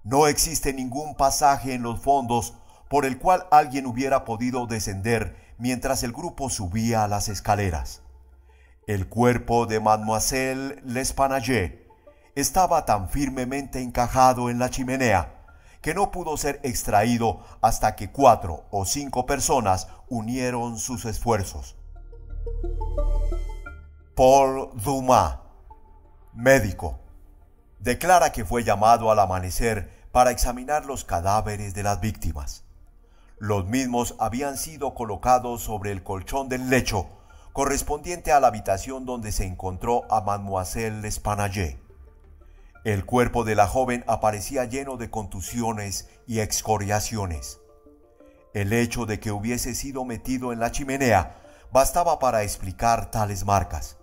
No existe ningún pasaje en los fondos por el cual alguien hubiera podido descender mientras el grupo subía las escaleras. El cuerpo de Mademoiselle L'Espanaye estaba tan firmemente encajado en la chimenea que no pudo ser extraído hasta que 4 o 5 personas unieron sus esfuerzos. Paul Dumas, médico, declara que fue llamado al amanecer para examinar los cadáveres de las víctimas. Los mismos habían sido colocados sobre el colchón del lecho correspondiente a la habitación donde se encontró a Mademoiselle L'Espanaye. El cuerpo de la joven aparecía lleno de contusiones y excoriaciones. El hecho de que hubiese sido metido en la chimenea bastaba para explicar tales marcas.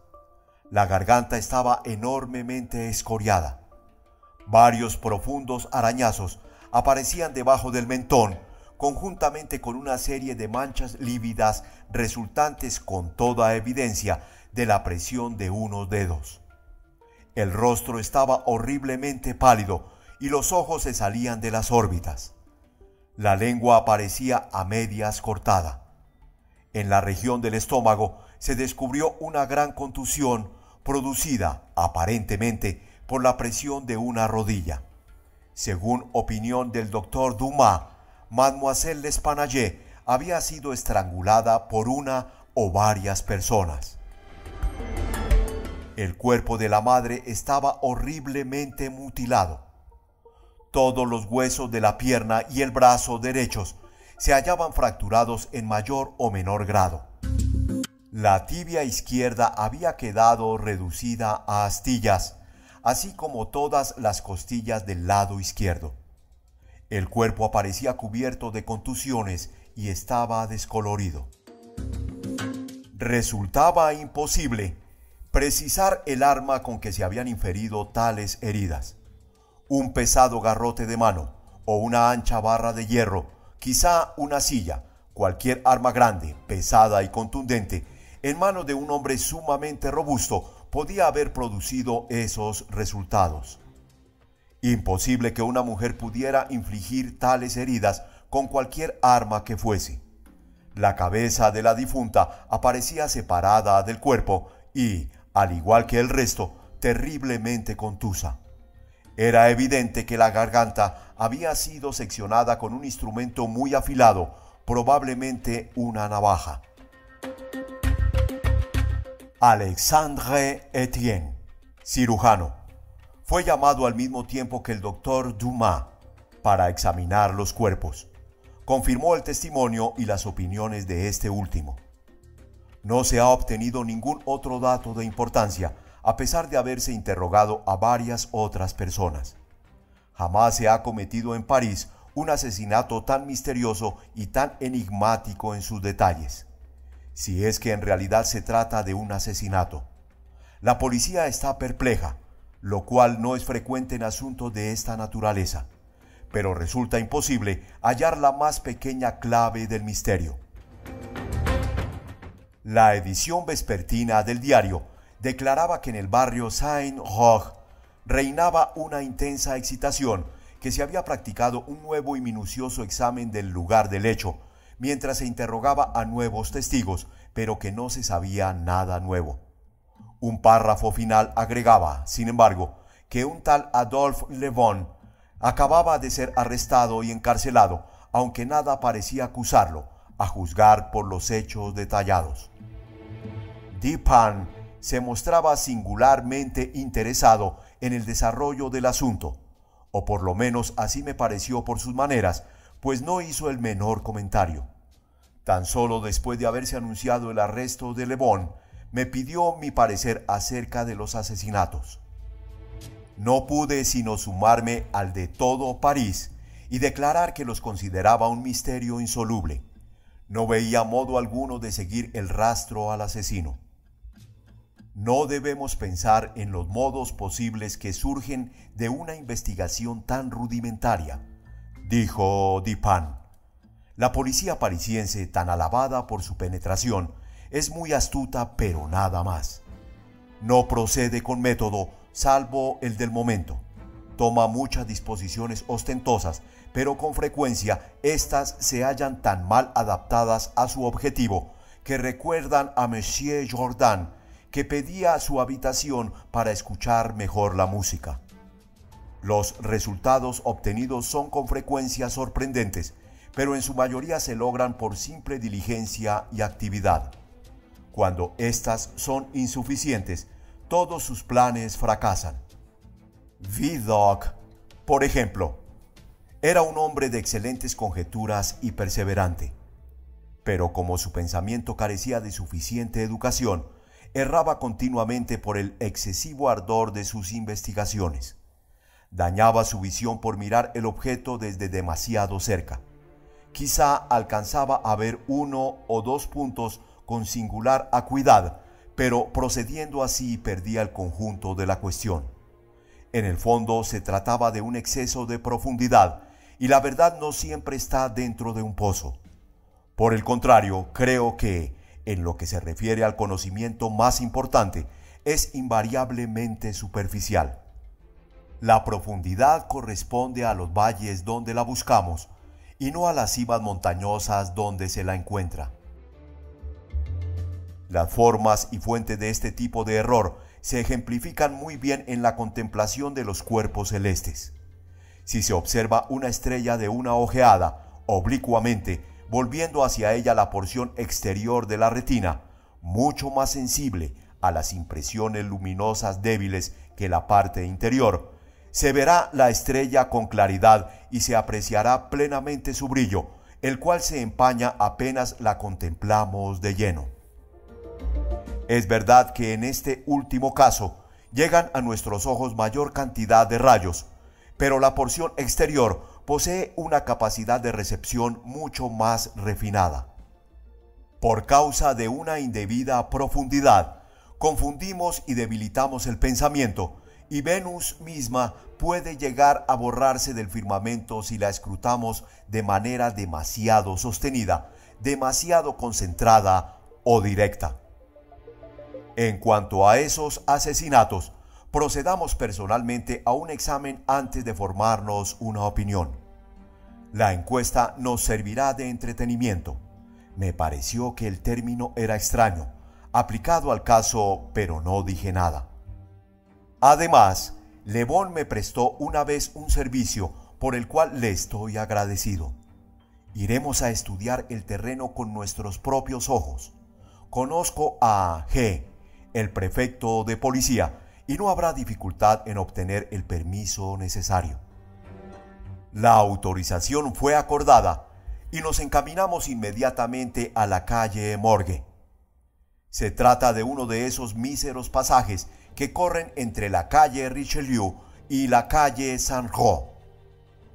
La garganta estaba enormemente escoriada. Varios profundos arañazos aparecían debajo del mentón, conjuntamente con una serie de manchas lívidas resultantes con toda evidencia de la presión de unos dedos. El rostro estaba horriblemente pálido y los ojos se salían de las órbitas. La lengua aparecía a medias cortada. En la región del estómago se descubrió una gran contusión producida, aparentemente, por la presión de una rodilla. Según opinión del doctor Dumas, Mademoiselle L'Espanaye había sido estrangulada por una o varias personas. El cuerpo de la madre estaba horriblemente mutilado. Todos los huesos de la pierna y el brazo derechos se hallaban fracturados en mayor o menor grado. La tibia izquierda había quedado reducida a astillas, así como todas las costillas del lado izquierdo. El cuerpo aparecía cubierto de contusiones y estaba descolorido. Resultaba imposible precisar el arma con que se habían inferido tales heridas. Un pesado garrote de mano o una ancha barra de hierro, quizá una silla, cualquier arma grande, pesada y contundente, en manos de un hombre sumamente robusto, podía haber producido esos resultados. Imposible que una mujer pudiera infligir tales heridas con cualquier arma que fuese. La cabeza de la difunta aparecía separada del cuerpo y, al igual que el resto, terriblemente contusa. Era evidente que la garganta había sido seccionada con un instrumento muy afilado, probablemente una navaja. Alexandre Etienne, cirujano, fue llamado al mismo tiempo que el doctor Dumas para examinar los cuerpos. Confirmó el testimonio y las opiniones de este último. No se ha obtenido ningún otro dato de importancia, a pesar de haberse interrogado a varias otras personas. Jamás se ha cometido en París un asesinato tan misterioso y tan enigmático en sus detalles. Si es que en realidad se trata de un asesinato. La policía está perpleja, lo cual no es frecuente en asuntos de esta naturaleza, pero resulta imposible hallar la más pequeña clave del misterio. La edición vespertina del diario declaraba que en el barrio Saint-Roch reinaba una intensa excitación, que se había practicado un nuevo y minucioso examen del lugar del hecho, mientras se interrogaba a nuevos testigos, pero que no se sabía nada nuevo. Un párrafo final agregaba, sin embargo, que un tal Adolphe Le Bon acababa de ser arrestado y encarcelado, aunque nada parecía acusarlo, a juzgar por los hechos detallados. Dupin se mostraba singularmente interesado en el desarrollo del asunto, o por lo menos así me pareció por sus maneras, pues no hizo el menor comentario. Tan solo después de haberse anunciado el arresto de Le Bon, me pidió mi parecer acerca de los asesinatos. No pude sino sumarme al de todo París y declarar que los consideraba un misterio insoluble. No veía modo alguno de seguir el rastro al asesino. No debemos pensar en los modos posibles que surgen de una investigación tan rudimentaria, dijo Dupin. La policía parisiense, tan alabada por su penetración, es muy astuta, pero nada más. No procede con método, salvo el del momento. Toma muchas disposiciones ostentosas, pero con frecuencia éstas se hallan tan mal adaptadas a su objetivo que recuerdan a Monsieur Jordan, que pedía su habitación para escuchar mejor la música. Los resultados obtenidos son con frecuencia sorprendentes, pero en su mayoría se logran por simple diligencia y actividad. Cuando éstas son insuficientes, todos sus planes fracasan. Vidocq, por ejemplo, era un hombre de excelentes conjeturas y perseverante, pero como su pensamiento carecía de suficiente educación, erraba continuamente por el excesivo ardor de sus investigaciones. Dañaba su visión por mirar el objeto desde demasiado cerca. Quizá alcanzaba a ver uno o dos puntos con singular acuidad, pero procediendo así perdía el conjunto de la cuestión. En el fondo se trataba de un exceso de profundidad, y la verdad no siempre está dentro de un pozo. Por el contrario, creo que, en lo que se refiere al conocimiento más importante, es invariablemente superficial. La profundidad corresponde a los valles donde la buscamos, y no a las cimas montañosas donde se la encuentra. Las formas y fuentes de este tipo de error se ejemplifican muy bien en la contemplación de los cuerpos celestes. Si se observa una estrella de una ojeada, oblicuamente, volviendo hacia ella la porción exterior de la retina, mucho más sensible a las impresiones luminosas débiles que la parte interior, se verá la estrella con claridad y se apreciará plenamente su brillo, el cual se empaña apenas la contemplamos de lleno. Es verdad que en este último caso llegan a nuestros ojos mayor cantidad de rayos, pero la porción exterior posee una capacidad de recepción mucho más refinada. Por causa de una indebida profundidad, confundimos y debilitamos el pensamiento, y Venus misma puede llegar a borrarse del firmamento si la escrutamos de manera demasiado sostenida, demasiado concentrada o directa. En cuanto a esos asesinatos, procedamos personalmente a un examen antes de formarnos una opinión. La encuesta nos servirá de entretenimiento. Me pareció que el término era extraño, aplicado al caso, pero no dije nada. Además, Le Bon me prestó una vez un servicio por el cual le estoy agradecido. Iremos a estudiar el terreno con nuestros propios ojos. Conozco a G., el prefecto de policía, y no habrá dificultad en obtener el permiso necesario. La autorización fue acordada y nos encaminamos inmediatamente a la calle Morgue. Se trata de uno de esos míseros pasajes que corren entre la calle Richelieu y la calle Saint-Roch.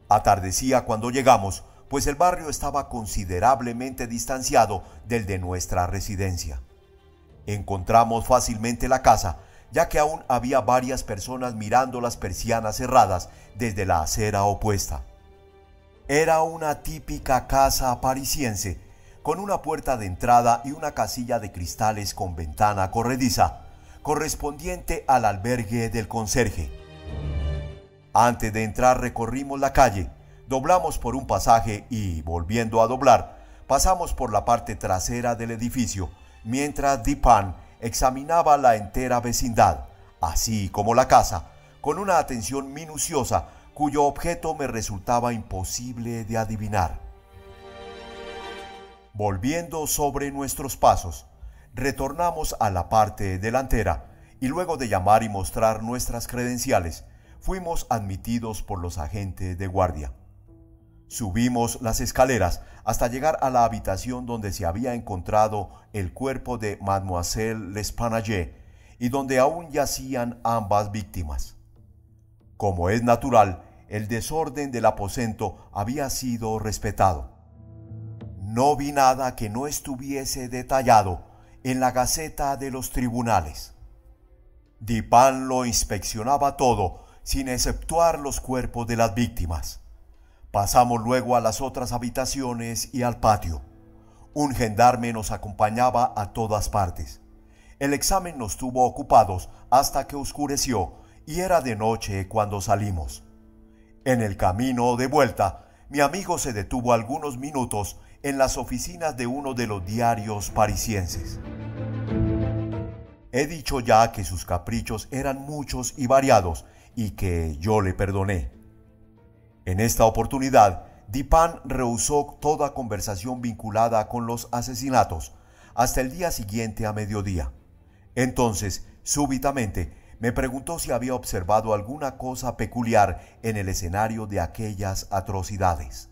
Atardecía cuando llegamos, pues el barrio estaba considerablemente distanciado del de nuestra residencia. Encontramos fácilmente la casa, ya que aún había varias personas mirando las persianas cerradas desde la acera opuesta. Era una típica casa parisiense, con una puerta de entrada y una casilla de cristales con ventana corrediza, correspondiente al albergue del conserje. Antes de entrar recorrimos la calle, doblamos por un pasaje y, volviendo a doblar, pasamos por la parte trasera del edificio, mientras Dupin examinaba la entera vecindad, así como la casa, con una atención minuciosa cuyo objeto me resultaba imposible de adivinar. Volviendo sobre nuestros pasos, retornamos a la parte delantera y luego de llamar y mostrar nuestras credenciales, fuimos admitidos por los agentes de guardia. Subimos las escaleras hasta llegar a la habitación donde se había encontrado el cuerpo de Mademoiselle L'Espanaye y donde aún yacían ambas víctimas. Como es natural, el desorden del aposento había sido respetado. No vi nada que no estuviese detallado en la Gaceta de los Tribunales. Dupin lo inspeccionaba todo, sin exceptuar los cuerpos de las víctimas. Pasamos luego a las otras habitaciones y al patio. Un gendarme nos acompañaba a todas partes. El examen nos tuvo ocupados hasta que oscureció y era de noche cuando salimos. En el camino de vuelta, mi amigo se detuvo algunos minutos en las oficinas de uno de los diarios parisienses. He dicho ya que sus caprichos eran muchos y variados y que yo le perdoné. En esta oportunidad, Dupin rehusó toda conversación vinculada con los asesinatos hasta el día siguiente a mediodía. Entonces, súbitamente, me preguntó si había observado alguna cosa peculiar en el escenario de aquellas atrocidades.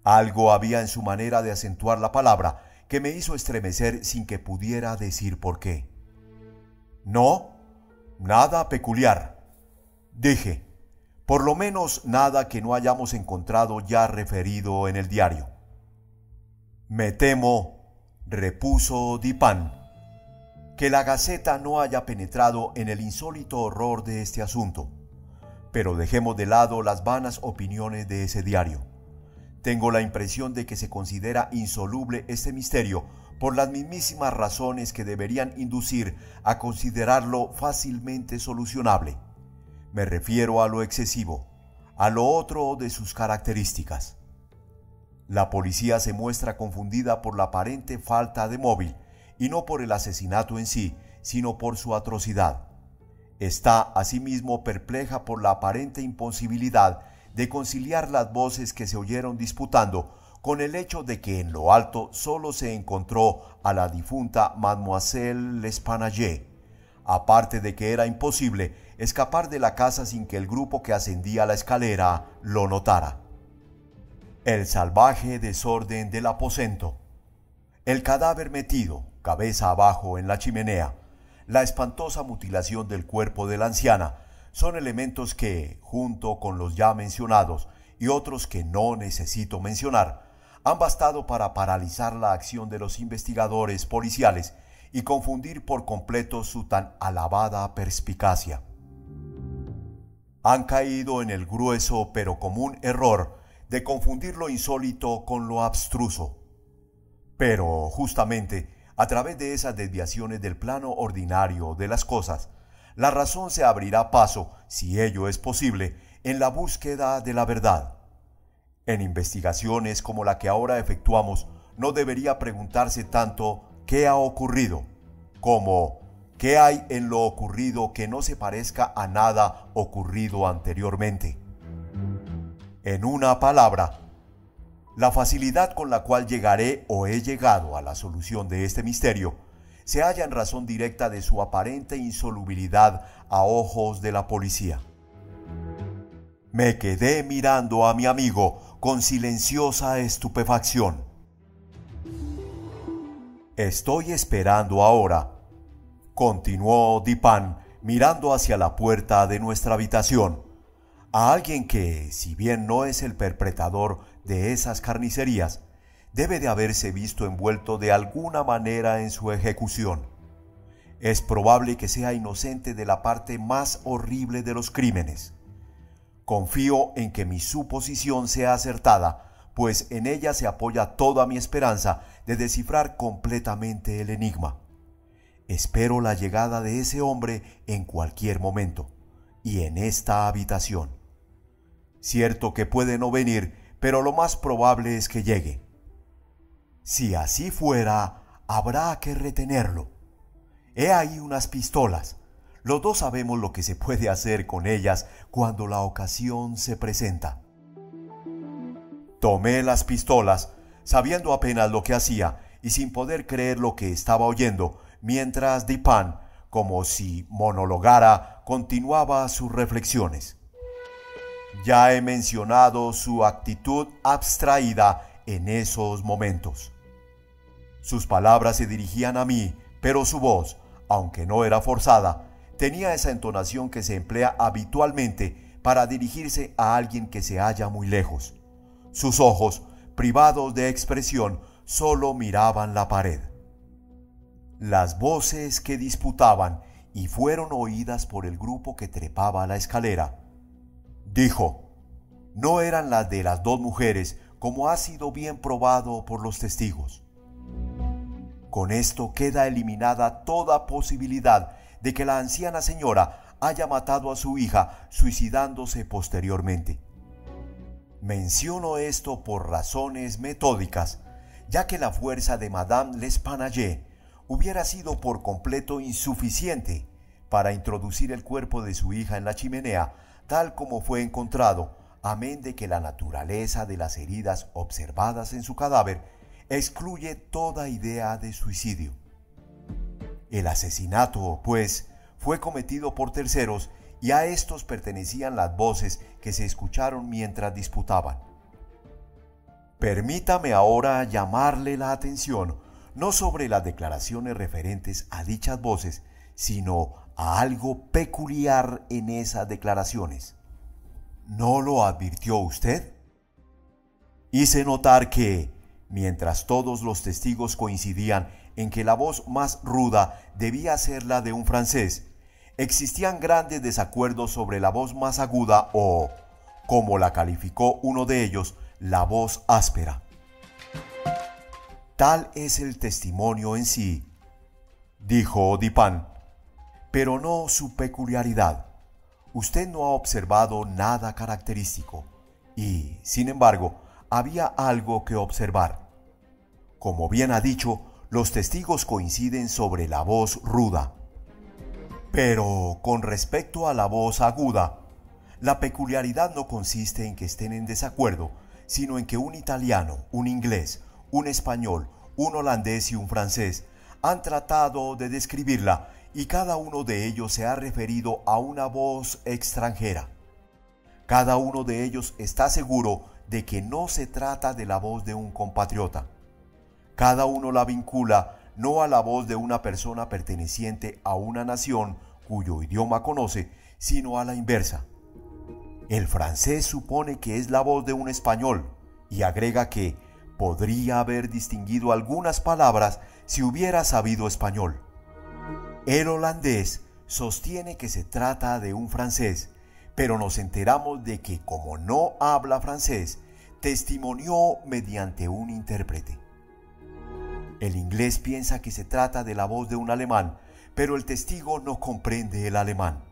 Algo había en su manera de acentuar la palabra que me hizo estremecer sin que pudiera decir por qué. No, nada peculiar, dije. Por lo menos nada que no hayamos encontrado ya referido en el diario. Me temo, repuso Dupin, que la Gaceta no haya penetrado en el insólito horror de este asunto. Pero dejemos de lado las vanas opiniones de ese diario. Tengo la impresión de que se considera insoluble este misterio por las mismísimas razones que deberían inducir a considerarlo fácilmente solucionable. Me refiero a lo excesivo, a lo otro de sus características. La policía se muestra confundida por la aparente falta de móvil, y no por el asesinato en sí, sino por su atrocidad. Está asimismo perpleja por la aparente imposibilidad de conciliar las voces que se oyeron disputando con el hecho de que en lo alto solo se encontró a la difunta Mademoiselle L'Espanaye, aparte de que era imposible escapar de la casa sin que el grupo que ascendía la escalera lo notara. El salvaje desorden del aposento, el cadáver metido, cabeza abajo, en la chimenea, la espantosa mutilación del cuerpo de la anciana, son elementos que, junto con los ya mencionados y otros que no necesito mencionar, han bastado para paralizar la acción de los investigadores policiales y confundir por completo su tan alabada perspicacia. Han caído en el grueso pero común error de confundir lo insólito con lo abstruso. Pero, justamente, a través de esas desviaciones del plano ordinario de las cosas, la razón se abrirá paso, si ello es posible, en la búsqueda de la verdad. En investigaciones como la que ahora efectuamos, no debería preguntarse tanto ¿qué ha ocurrido?, como ¿qué hay en lo ocurrido que no se parezca a nada ocurrido anteriormente? En una palabra, la facilidad con la cual llegaré o he llegado a la solución de este misterio se halla en razón directa de su aparente insolubilidad a ojos de la policía. Me quedé mirando a mi amigo con silenciosa estupefacción. Estoy esperando ahora, continuó Dupin mirando hacia la puerta de nuestra habitación, a alguien que, si bien no es el perpetrador de esas carnicerías, debe de haberse visto envuelto de alguna manera en su ejecución. Es probable que sea inocente de la parte más horrible de los crímenes. Confío en que mi suposición sea acertada, pues en ella se apoya toda mi esperanza de descifrar completamente el enigma. Espero la llegada de ese hombre en cualquier momento, y en esta habitación. Cierto que puede no venir, pero lo más probable es que llegue. Si así fuera, habrá que retenerlo. He ahí unas pistolas. Los dos sabemos lo que se puede hacer con ellas cuando la ocasión se presenta. Tomé las pistolas, sabiendo apenas lo que hacía y sin poder creer lo que estaba oyendo, mientras Dupin, como si monologara, continuaba sus reflexiones. Ya he mencionado su actitud abstraída en esos momentos. Sus palabras se dirigían a mí, pero su voz, aunque no era forzada, tenía esa entonación que se emplea habitualmente para dirigirse a alguien que se halla muy lejos. Sus ojos, privados de expresión, solo miraban la pared. Las voces que disputaban y fueron oídas por el grupo que trepaba la escalera, dijo, no eran las de las dos mujeres, como ha sido bien probado por los testigos. Con esto queda eliminada toda posibilidad de que la anciana señora haya matado a su hija suicidándose posteriormente. Menciono esto por razones metódicas, ya que la fuerza de Madame L'Espanaye hubiera sido por completo insuficiente para introducir el cuerpo de su hija en la chimenea, tal como fue encontrado, amén de que la naturaleza de las heridas observadas en su cadáver excluye toda idea de suicidio. El asesinato, pues, fue cometido por terceros y a estos pertenecían las voces que se escucharon mientras disputaban. Permítame ahora llamarle la atención no sobre las declaraciones referentes a dichas voces, sino a algo peculiar en esas declaraciones. ¿No lo advirtió usted? Hice notar que, mientras todos los testigos coincidían en que la voz más ruda debía ser la de un francés, existían grandes desacuerdos sobre la voz más aguda o, como la calificó uno de ellos, la voz áspera. Tal es el testimonio en sí, dijo Dupin, pero no su peculiaridad. Usted no ha observado nada característico y, sin embargo, había algo que observar. Como bien ha dicho, los testigos coinciden sobre la voz ruda. Pero con respecto a la voz aguda, la peculiaridad no consiste en que estén en desacuerdo, sino en que un italiano, un inglés, un español, un holandés y un francés han tratado de describirla y cada uno de ellos se ha referido a una voz extranjera. Cada uno de ellos está seguro de que no se trata de la voz de un compatriota. Cada uno la vincula no a la voz de una persona perteneciente a una nación cuyo idioma conoce, sino a la inversa. El francés supone que es la voz de un español y agrega que podría haber distinguido algunas palabras si hubiera sabido español. El holandés sostiene que se trata de un francés, pero nos enteramos de que como no habla francés, testimonió mediante un intérprete. El inglés piensa que se trata de la voz de un alemán, pero el testigo no comprende el alemán.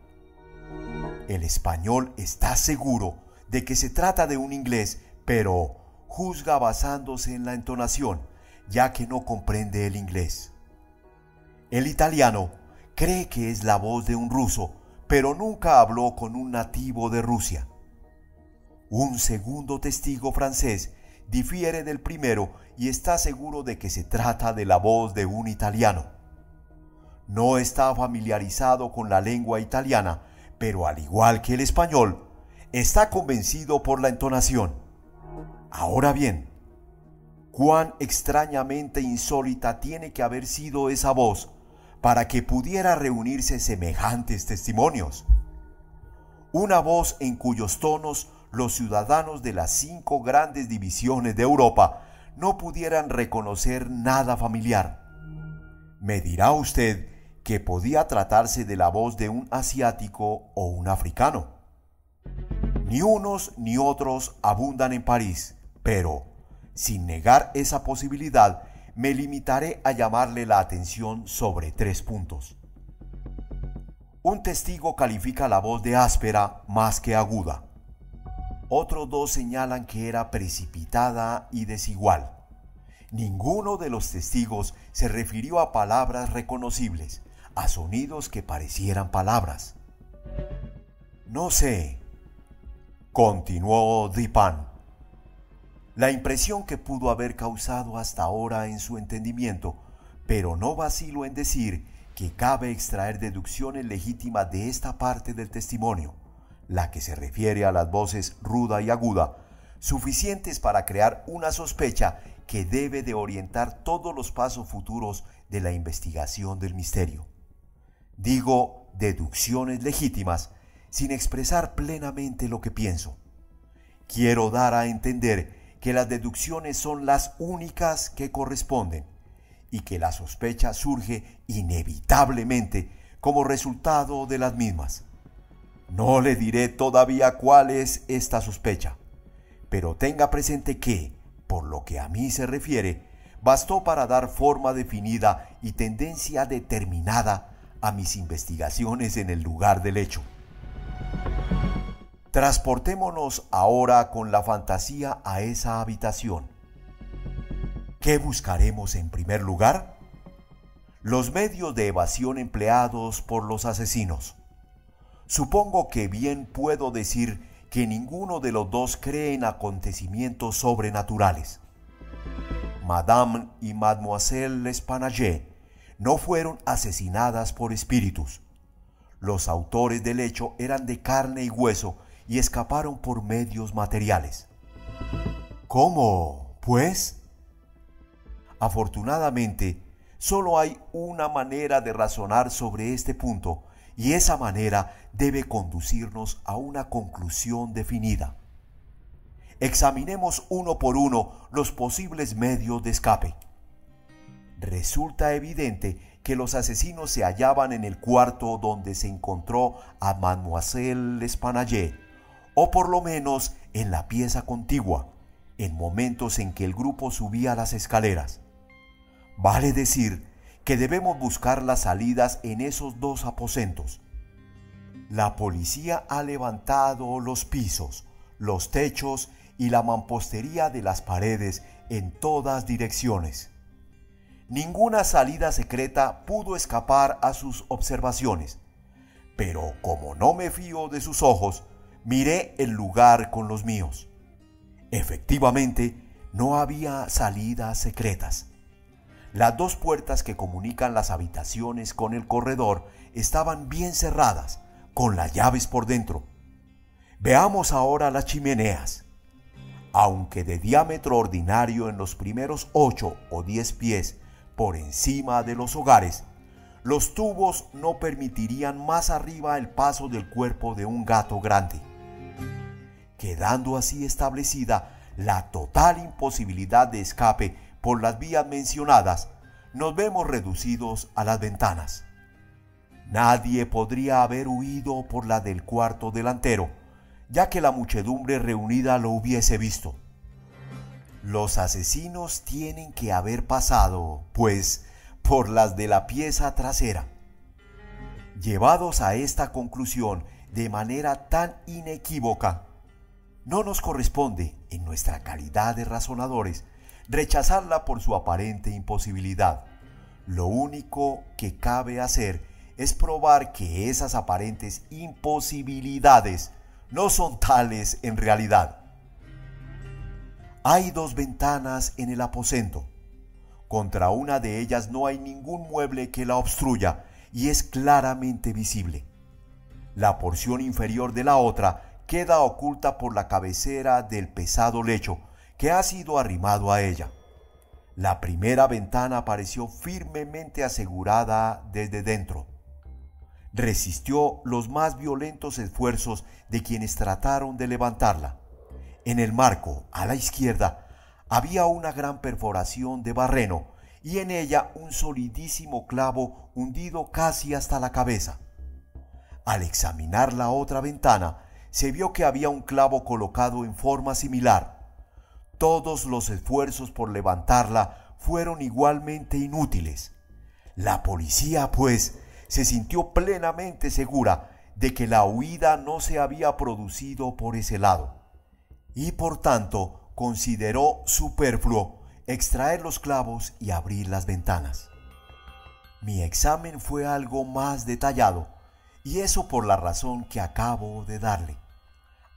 El español está seguro de que se trata de un inglés, pero juzga basándose en la entonación, ya que no comprende el inglés. El italiano cree que es la voz de un ruso, pero nunca habló con un nativo de Rusia. Un segundo testigo francés difiere del primero y está seguro de que se trata de la voz de un italiano. No está familiarizado con la lengua italiana, pero al igual que el español, está convencido por la entonación. Ahora bien, cuán extrañamente insólita tiene que haber sido esa voz para que pudiera reunirse semejantes testimonios. Una voz en cuyos tonos los ciudadanos de las 5 grandes divisiones de Europa no pudieran reconocer nada familiar. Me dirá usted que podía tratarse de la voz de un asiático o un africano. Ni unos ni otros abundan en París, pero, sin negar esa posibilidad, me limitaré a llamarle la atención sobre 3 puntos. Un testigo califica la voz de áspera más que aguda. Otros 2 señalan que era precipitada y desigual. Ninguno de los testigos se refirió a palabras reconocibles, a sonidos que parecieran palabras. No sé, continuó Dupin. La impresión que pudo haber causado hasta ahora en su entendimiento, pero no vacilo en decir que cabe extraer deducciones legítimas de esta parte del testimonio, la que se refiere a las voces ruda y aguda, suficientes para crear una sospecha que debe de orientar todos los pasos futuros de la investigación del misterio. Digo deducciones legítimas sin expresar plenamente lo que pienso. Quiero dar a entender que las deducciones son las únicas que corresponden y que la sospecha surge inevitablemente como resultado de las mismas. No le diré todavía cuál es esta sospecha, pero tenga presente que, por lo que a mí se refiere, bastó para dar forma definida y tendencia determinada a mis investigaciones en el lugar del hecho. Transportémonos ahora con la fantasía a esa habitación. ¿Qué buscaremos en primer lugar? Los medios de evasión empleados por los asesinos. Supongo que bien puedo decir que ninguno de los 2 cree en acontecimientos sobrenaturales. Madame y Mademoiselle L'Espanaye no fueron asesinadas por espíritus. Los autores del hecho eran de carne y hueso y escaparon por medios materiales. ¿Cómo, pues? Afortunadamente, solo hay una manera de razonar sobre este punto, y esa manera debe conducirnos a una conclusión definida. Examinemos uno por uno los posibles medios de escape. Resulta evidente que los asesinos se hallaban en el cuarto donde se encontró a Mademoiselle L'Espanaye, o por lo menos en la pieza contigua, en momentos en que el grupo subía las escaleras. Vale decir que debemos buscar las salidas en esos 2 aposentos. La policía ha levantado los pisos, los techos y la mampostería de las paredes en todas direcciones. Ninguna salida secreta pudo escapar a sus observaciones, pero como no me fío de sus ojos, miré el lugar con los míos. Efectivamente, no había salidas secretas. Las 2 puertas que comunican las habitaciones con el corredor estaban bien cerradas, con las llaves por dentro. Veamos ahora las chimeneas. Aunque de diámetro ordinario en los primeros 8 o 10 pies por encima de los hogares, los tubos no permitirían más arriba el paso del cuerpo de un gato grande, quedando así establecida la total imposibilidad de escape por las vías mencionadas. Nos vemos reducidos a las ventanas. Nadie podría haber huido por la del cuarto delantero, ya que la muchedumbre reunida lo hubiese visto. Los asesinos tienen que haber pasado, pues, por las de la pieza trasera. Llevados a esta conclusión de manera tan inequívoca, no nos corresponde, en nuestra calidad de razonadores, rechazarla por su aparente imposibilidad. Lo único que cabe hacer es probar que esas aparentes imposibilidades no son tales en realidad. Hay 2 ventanas en el aposento. Contra una de ellas no hay ningún mueble que la obstruya y es claramente visible. La porción inferior de la otra queda oculta por la cabecera del pesado lecho que ha sido arrimado a ella. La primera ventana pareció firmemente asegurada desde dentro. Resistió los más violentos esfuerzos de quienes trataron de levantarla. En el marco, a la izquierda, había una gran perforación de barreno y en ella un solidísimo clavo hundido casi hasta la cabeza. Al examinar la otra ventana, se vio que había un clavo colocado en forma similar. Todos los esfuerzos por levantarla fueron igualmente inútiles. La policía, pues, se sintió plenamente segura de que la huida no se había producido por ese lado, y por tanto consideró superfluo extraer los clavos y abrir las ventanas. Mi examen fue algo más detallado, y eso por la razón que acabo de darle.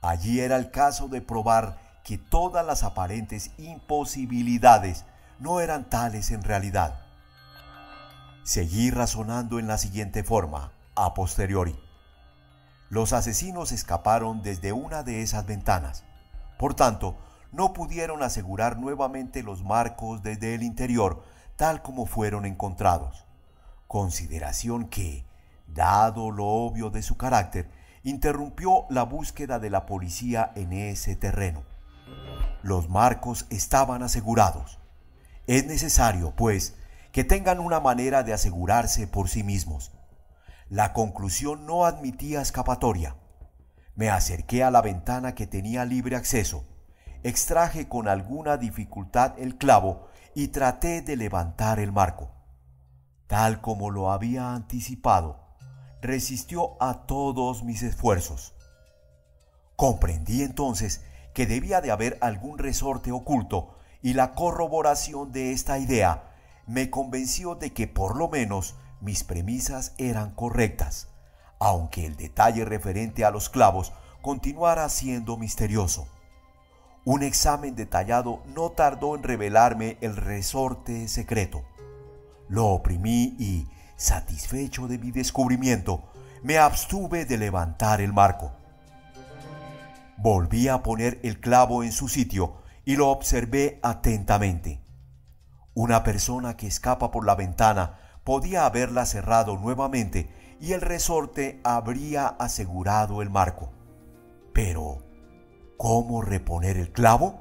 Allí era el caso de probar que todas las aparentes imposibilidades no eran tales en realidad. Seguí razonando en la siguiente forma, a posteriori. Los asesinos escaparon desde una de esas ventanas. Por tanto, no pudieron asegurar nuevamente los marcos desde el interior, tal como fueron encontrados. Consideración que, dado lo obvio de su carácter, interrumpió la búsqueda de la policía en ese terreno. Los marcos estaban asegurados. Es necesario, pues, que tengan una manera de asegurarse por sí mismos. La conclusión no admitía escapatoria. Me acerqué a la ventana que tenía libre acceso, extraje con alguna dificultad el clavo y traté de levantar el marco. Tal como lo había anticipado, resistió a todos mis esfuerzos. Comprendí entonces que debía de haber algún resorte oculto y la corroboración de esta idea me convenció de que por lo menos mis premisas eran correctas, aunque el detalle referente a los clavos continuara siendo misterioso. Un examen detallado no tardó en revelarme el resorte secreto. Lo oprimí y, satisfecho de mi descubrimiento, me abstuve de levantar el marco. Volví a poner el clavo en su sitio y lo observé atentamente. Una persona que escapa por la ventana podía haberla cerrado nuevamente y el resorte habría asegurado el marco. Pero, ¿cómo reponer el clavo?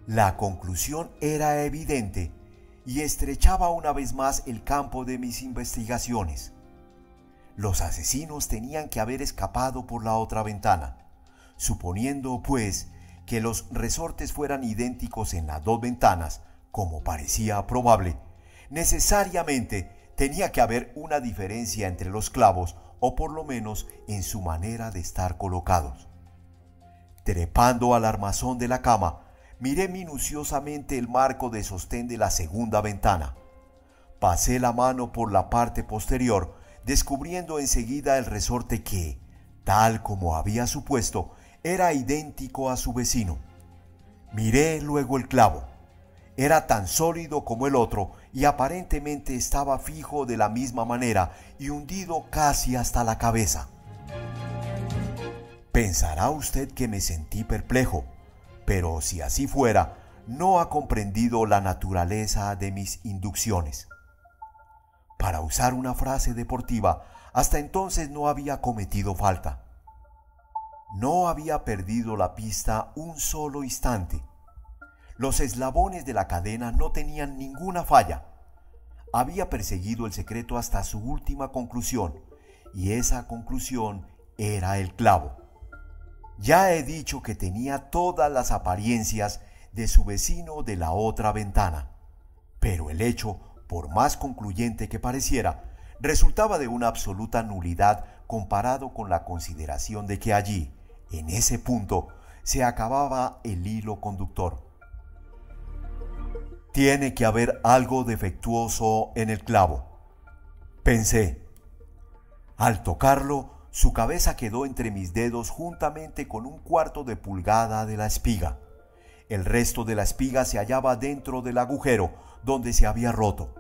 La conclusión era evidente y estrechaba una vez más el campo de mis investigaciones. Los asesinos tenían que haber escapado por la otra ventana. Suponiendo, pues, que los resortes fueran idénticos en las 2 ventanas, como parecía probable, necesariamente tenía que haber una diferencia entre los clavos, o por lo menos en su manera de estar colocados. Trepando al armazón de la cama, miré minuciosamente el marco de sostén de la segunda ventana. Pasé la mano por la parte posterior, descubriendo enseguida el resorte que, tal como había supuesto, era idéntico a su vecino. Miré luego el clavo. Era tan sólido como el otro y aparentemente estaba fijo de la misma manera y hundido casi hasta la cabeza. Pensará usted que me sentí perplejo, pero si así fuera, no ha comprendido la naturaleza de mis inducciones. Para usar una frase deportiva, hasta entonces no había cometido falta. No había perdido la pista un solo instante. Los eslabones de la cadena no tenían ninguna falla. Había perseguido el secreto hasta su última conclusión, y esa conclusión era el clavo. Ya he dicho que tenía todas las apariencias de su vecino de la otra ventana, pero el hecho, por más concluyente que pareciera, resultaba de una absoluta nulidad comparado con la consideración de que allí, en ese punto, se acababa el hilo conductor. Tiene que haber algo defectuoso en el clavo, pensé. Al tocarlo, su cabeza quedó entre mis dedos juntamente con un cuarto de pulgada de la espiga. El resto de la espiga se hallaba dentro del agujero donde se había roto.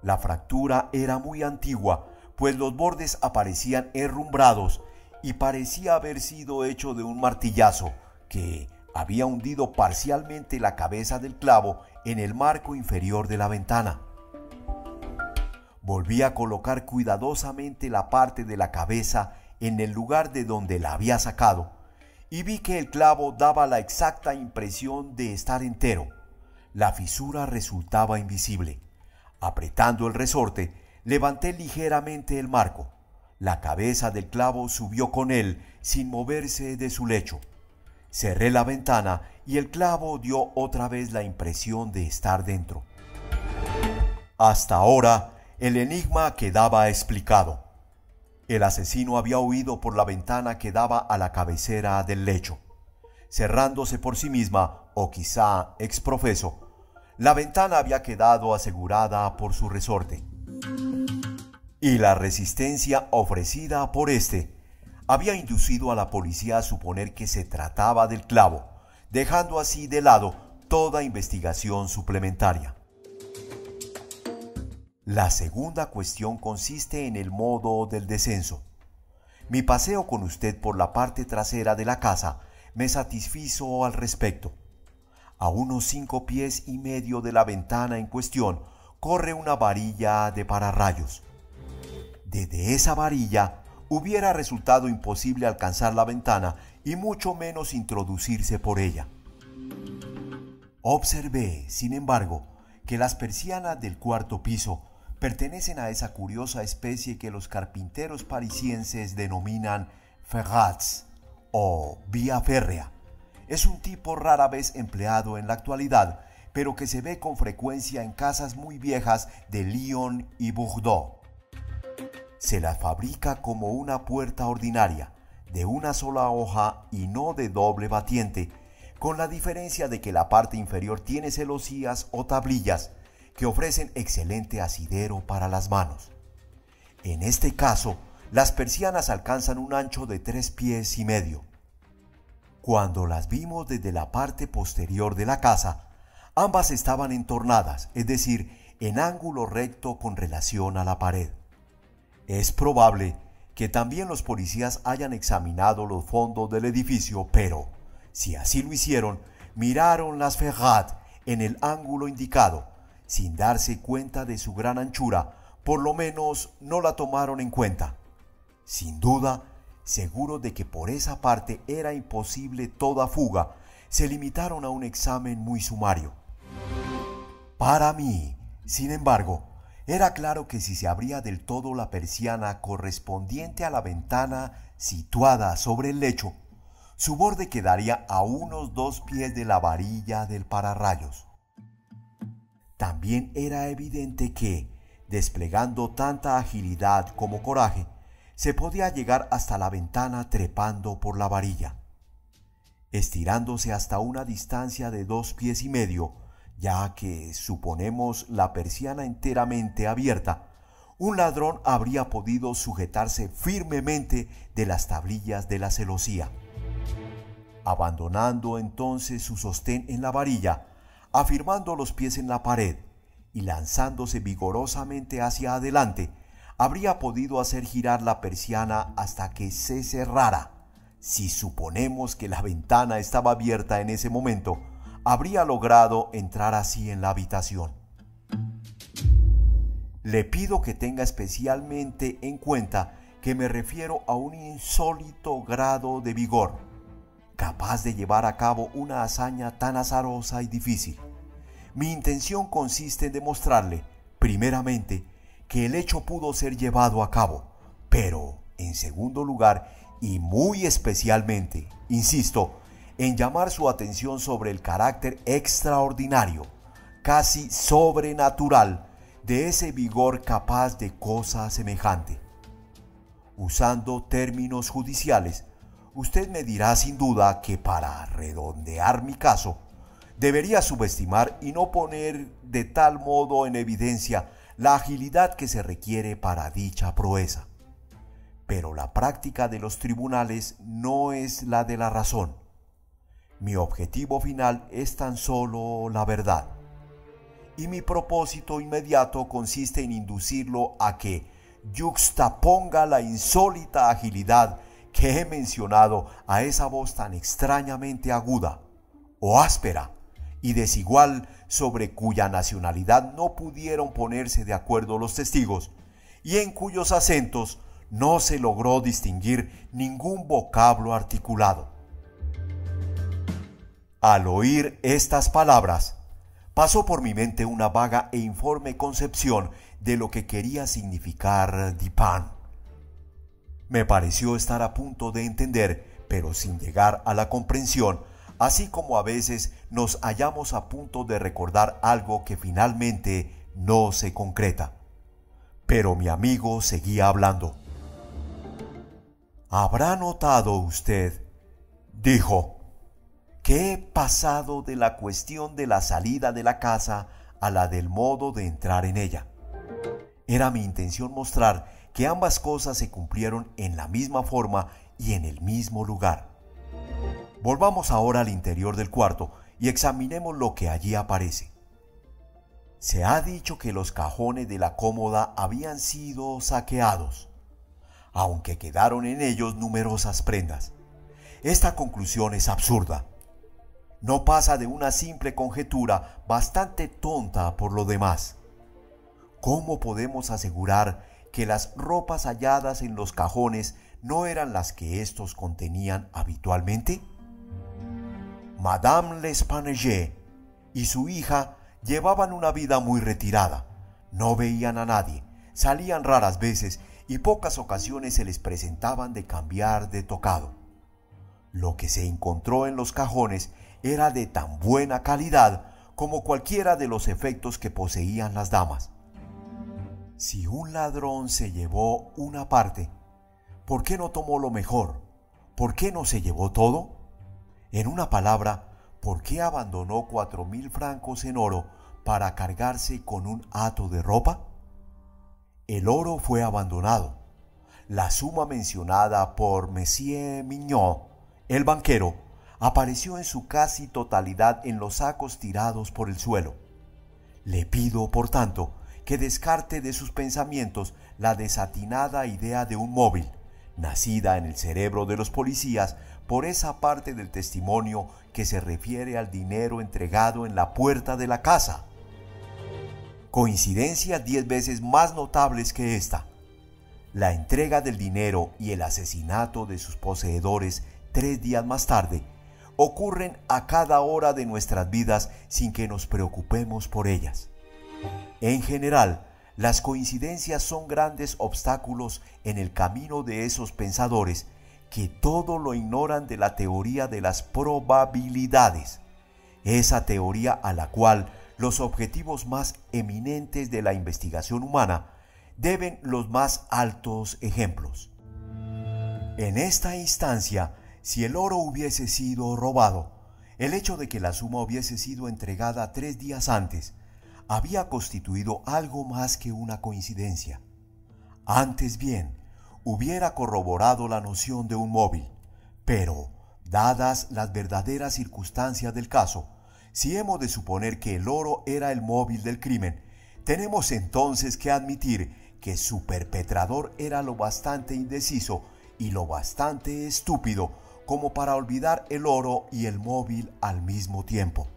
La fractura era muy antigua, pues los bordes aparecían herrumbrados y parecía haber sido hecho de un martillazo que había hundido parcialmente la cabeza del clavo en el marco inferior de la ventana. Volví a colocar cuidadosamente la parte de la cabeza en el lugar de donde la había sacado y vi que el clavo daba la exacta impresión de estar entero. La fisura resultaba invisible. Apretando el resorte, levanté ligeramente el marco. La cabeza del clavo subió con él sin moverse de su lecho. Cerré la ventana y el clavo dio otra vez la impresión de estar dentro. Hasta ahora, el enigma quedaba explicado. El asesino había huido por la ventana que daba a la cabecera del lecho. Cerrándose por sí misma, o quizá exprofeso, la ventana había quedado asegurada por su resorte. Y la resistencia ofrecida por éste había inducido a la policía a suponer que se trataba del clavo, dejando así de lado toda investigación suplementaria. La segunda cuestión consiste en el modo del descenso. Mi paseo con usted por la parte trasera de la casa me satisfizo al respecto. A unos 5 pies y medio de la ventana en cuestión corre una varilla de pararrayos. Desde esa varilla hubiera resultado imposible alcanzar la ventana y mucho menos introducirse por ella. Observé, sin embargo, que las persianas del cuarto piso pertenecen a esa curiosa especie que los carpinteros parisienses denominan ferrats o vía férrea. Es un tipo rara vez empleado en la actualidad, pero que se ve con frecuencia en casas muy viejas de Lyon y Bordeaux. Se las fabrica como una puerta ordinaria, de una sola hoja y no de doble batiente, con la diferencia de que la parte inferior tiene celosías o tablillas que ofrecen excelente asidero para las manos. En este caso, las persianas alcanzan un ancho de 3 pies y medio. Cuando las vimos desde la parte posterior de la casa, ambas estaban entornadas, es decir, en ángulo recto con relación a la pared. Es probable que también los policías hayan examinado los fondos del edificio, pero, si así lo hicieron, miraron las ferrats en el ángulo indicado, sin darse cuenta de su gran anchura, por lo menos no la tomaron en cuenta. Sin duda, seguros de que por esa parte era imposible toda fuga, se limitaron a un examen muy sumario. Para mí, sin embargo, era claro que si se abría del todo la persiana correspondiente a la ventana situada sobre el lecho, su borde quedaría a unos 2 pies de la varilla del pararrayos. También era evidente que, desplegando tanta agilidad como coraje, se podía llegar hasta la ventana trepando por la varilla. Estirándose hasta una distancia de 2 pies y medio, ya que suponemos la persiana enteramente abierta, un ladrón habría podido sujetarse firmemente de las tablillas de la celosía. Abandonando entonces su sostén en la varilla, afirmando los pies en la pared y lanzándose vigorosamente hacia adelante, habría podido hacer girar la persiana hasta que se cerrara, Si suponemos que la ventana estaba abierta en ese momento, habría logrado entrar así en la habitación. Le pido que tenga especialmente en cuenta que me refiero a un insólito grado de vigor, capaz de llevar a cabo una hazaña tan azarosa y difícil. Mi intención consiste en demostrarle, primeramente, que el hecho pudo ser llevado a cabo, pero, en segundo lugar, y muy especialmente, insisto, en llamar su atención sobre el carácter extraordinario, casi sobrenatural, de ese vigor capaz de cosa semejante. Usando términos judiciales, usted me dirá sin duda que para redondear mi caso, debería subestimar y no poner de tal modo en evidencia la agilidad que se requiere para dicha proeza. Pero la práctica de los tribunales no es la de la razón. Mi objetivo final es tan solo la verdad. Y mi propósito inmediato consiste en inducirlo a que yuxtaponga la insólita agilidad que he mencionado a esa voz tan extrañamente aguda, o áspera, y desigual, sobre cuya nacionalidad no pudieron ponerse de acuerdo los testigos, y en cuyos acentos no se logró distinguir ningún vocablo articulado. Al oír estas palabras, pasó por mi mente una vaga e informe concepción de lo que quería significar Dupin. Me pareció estar a punto de entender, pero sin llegar a la comprensión, así como a veces nos hallamos a punto de recordar algo que finalmente no se concreta. Pero mi amigo seguía hablando. «Habrá notado usted», dijo, «que he pasado de la cuestión de la salida de la casa a la del modo de entrar en ella. Era mi intención mostrar que ambas cosas se cumplieron en la misma forma y en el mismo lugar. Volvamos ahora al interior del cuarto y examinemos lo que allí aparece. Se ha dicho que los cajones de la cómoda habían sido saqueados, aunque quedaron en ellos numerosas prendas. Esta conclusión es absurda. No pasa de una simple conjetura bastante tonta por lo demás. ¿Cómo podemos asegurar que las ropas halladas en los cajones no eran las que éstos contenían habitualmente? Madame L'Espanaye y su hija llevaban una vida muy retirada, no veían a nadie, salían raras veces y pocas ocasiones se les presentaban de cambiar de tocado. Lo que se encontró en los cajones era de tan buena calidad como cualquiera de los efectos que poseían las damas. Si un ladrón se llevó una parte, ¿por qué no tomó lo mejor? ¿Por qué no se llevó todo? En una palabra, ¿por qué abandonó 4.000 francos en oro para cargarse con un hato de ropa? El oro fue abandonado. La suma mencionada por Monsieur Mignon, el banquero, apareció en su casi totalidad en los sacos tirados por el suelo. Le pido, por tanto, que descarte de sus pensamientos la desatinada idea de un móvil, nacida en el cerebro de los policías por esa parte del testimonio que se refiere al dinero entregado en la puerta de la casa. Coincidencias 10 veces más notables que esta. La entrega del dinero y el asesinato de sus poseedores 3 días más tarde ocurren a cada hora de nuestras vidas sin que nos preocupemos por ellas. En general, las coincidencias son grandes obstáculos en el camino de esos pensadores que todo lo ignoran de la teoría de las probabilidades, esa teoría a la cual los objetivos más eminentes de la investigación humana deben los más altos ejemplos. En esta instancia, si el oro hubiese sido robado, el hecho de que la suma hubiese sido entregada 3 días antes había constituido algo más que una coincidencia. Antes bien, hubiera corroborado la noción de un móvil, pero, dadas las verdaderas circunstancias del caso, si hemos de suponer que el oro era el móvil del crimen, tenemos entonces que admitir que su perpetrador era lo bastante indeciso y lo bastante estúpido como para olvidar el oro y el móvil al mismo tiempo.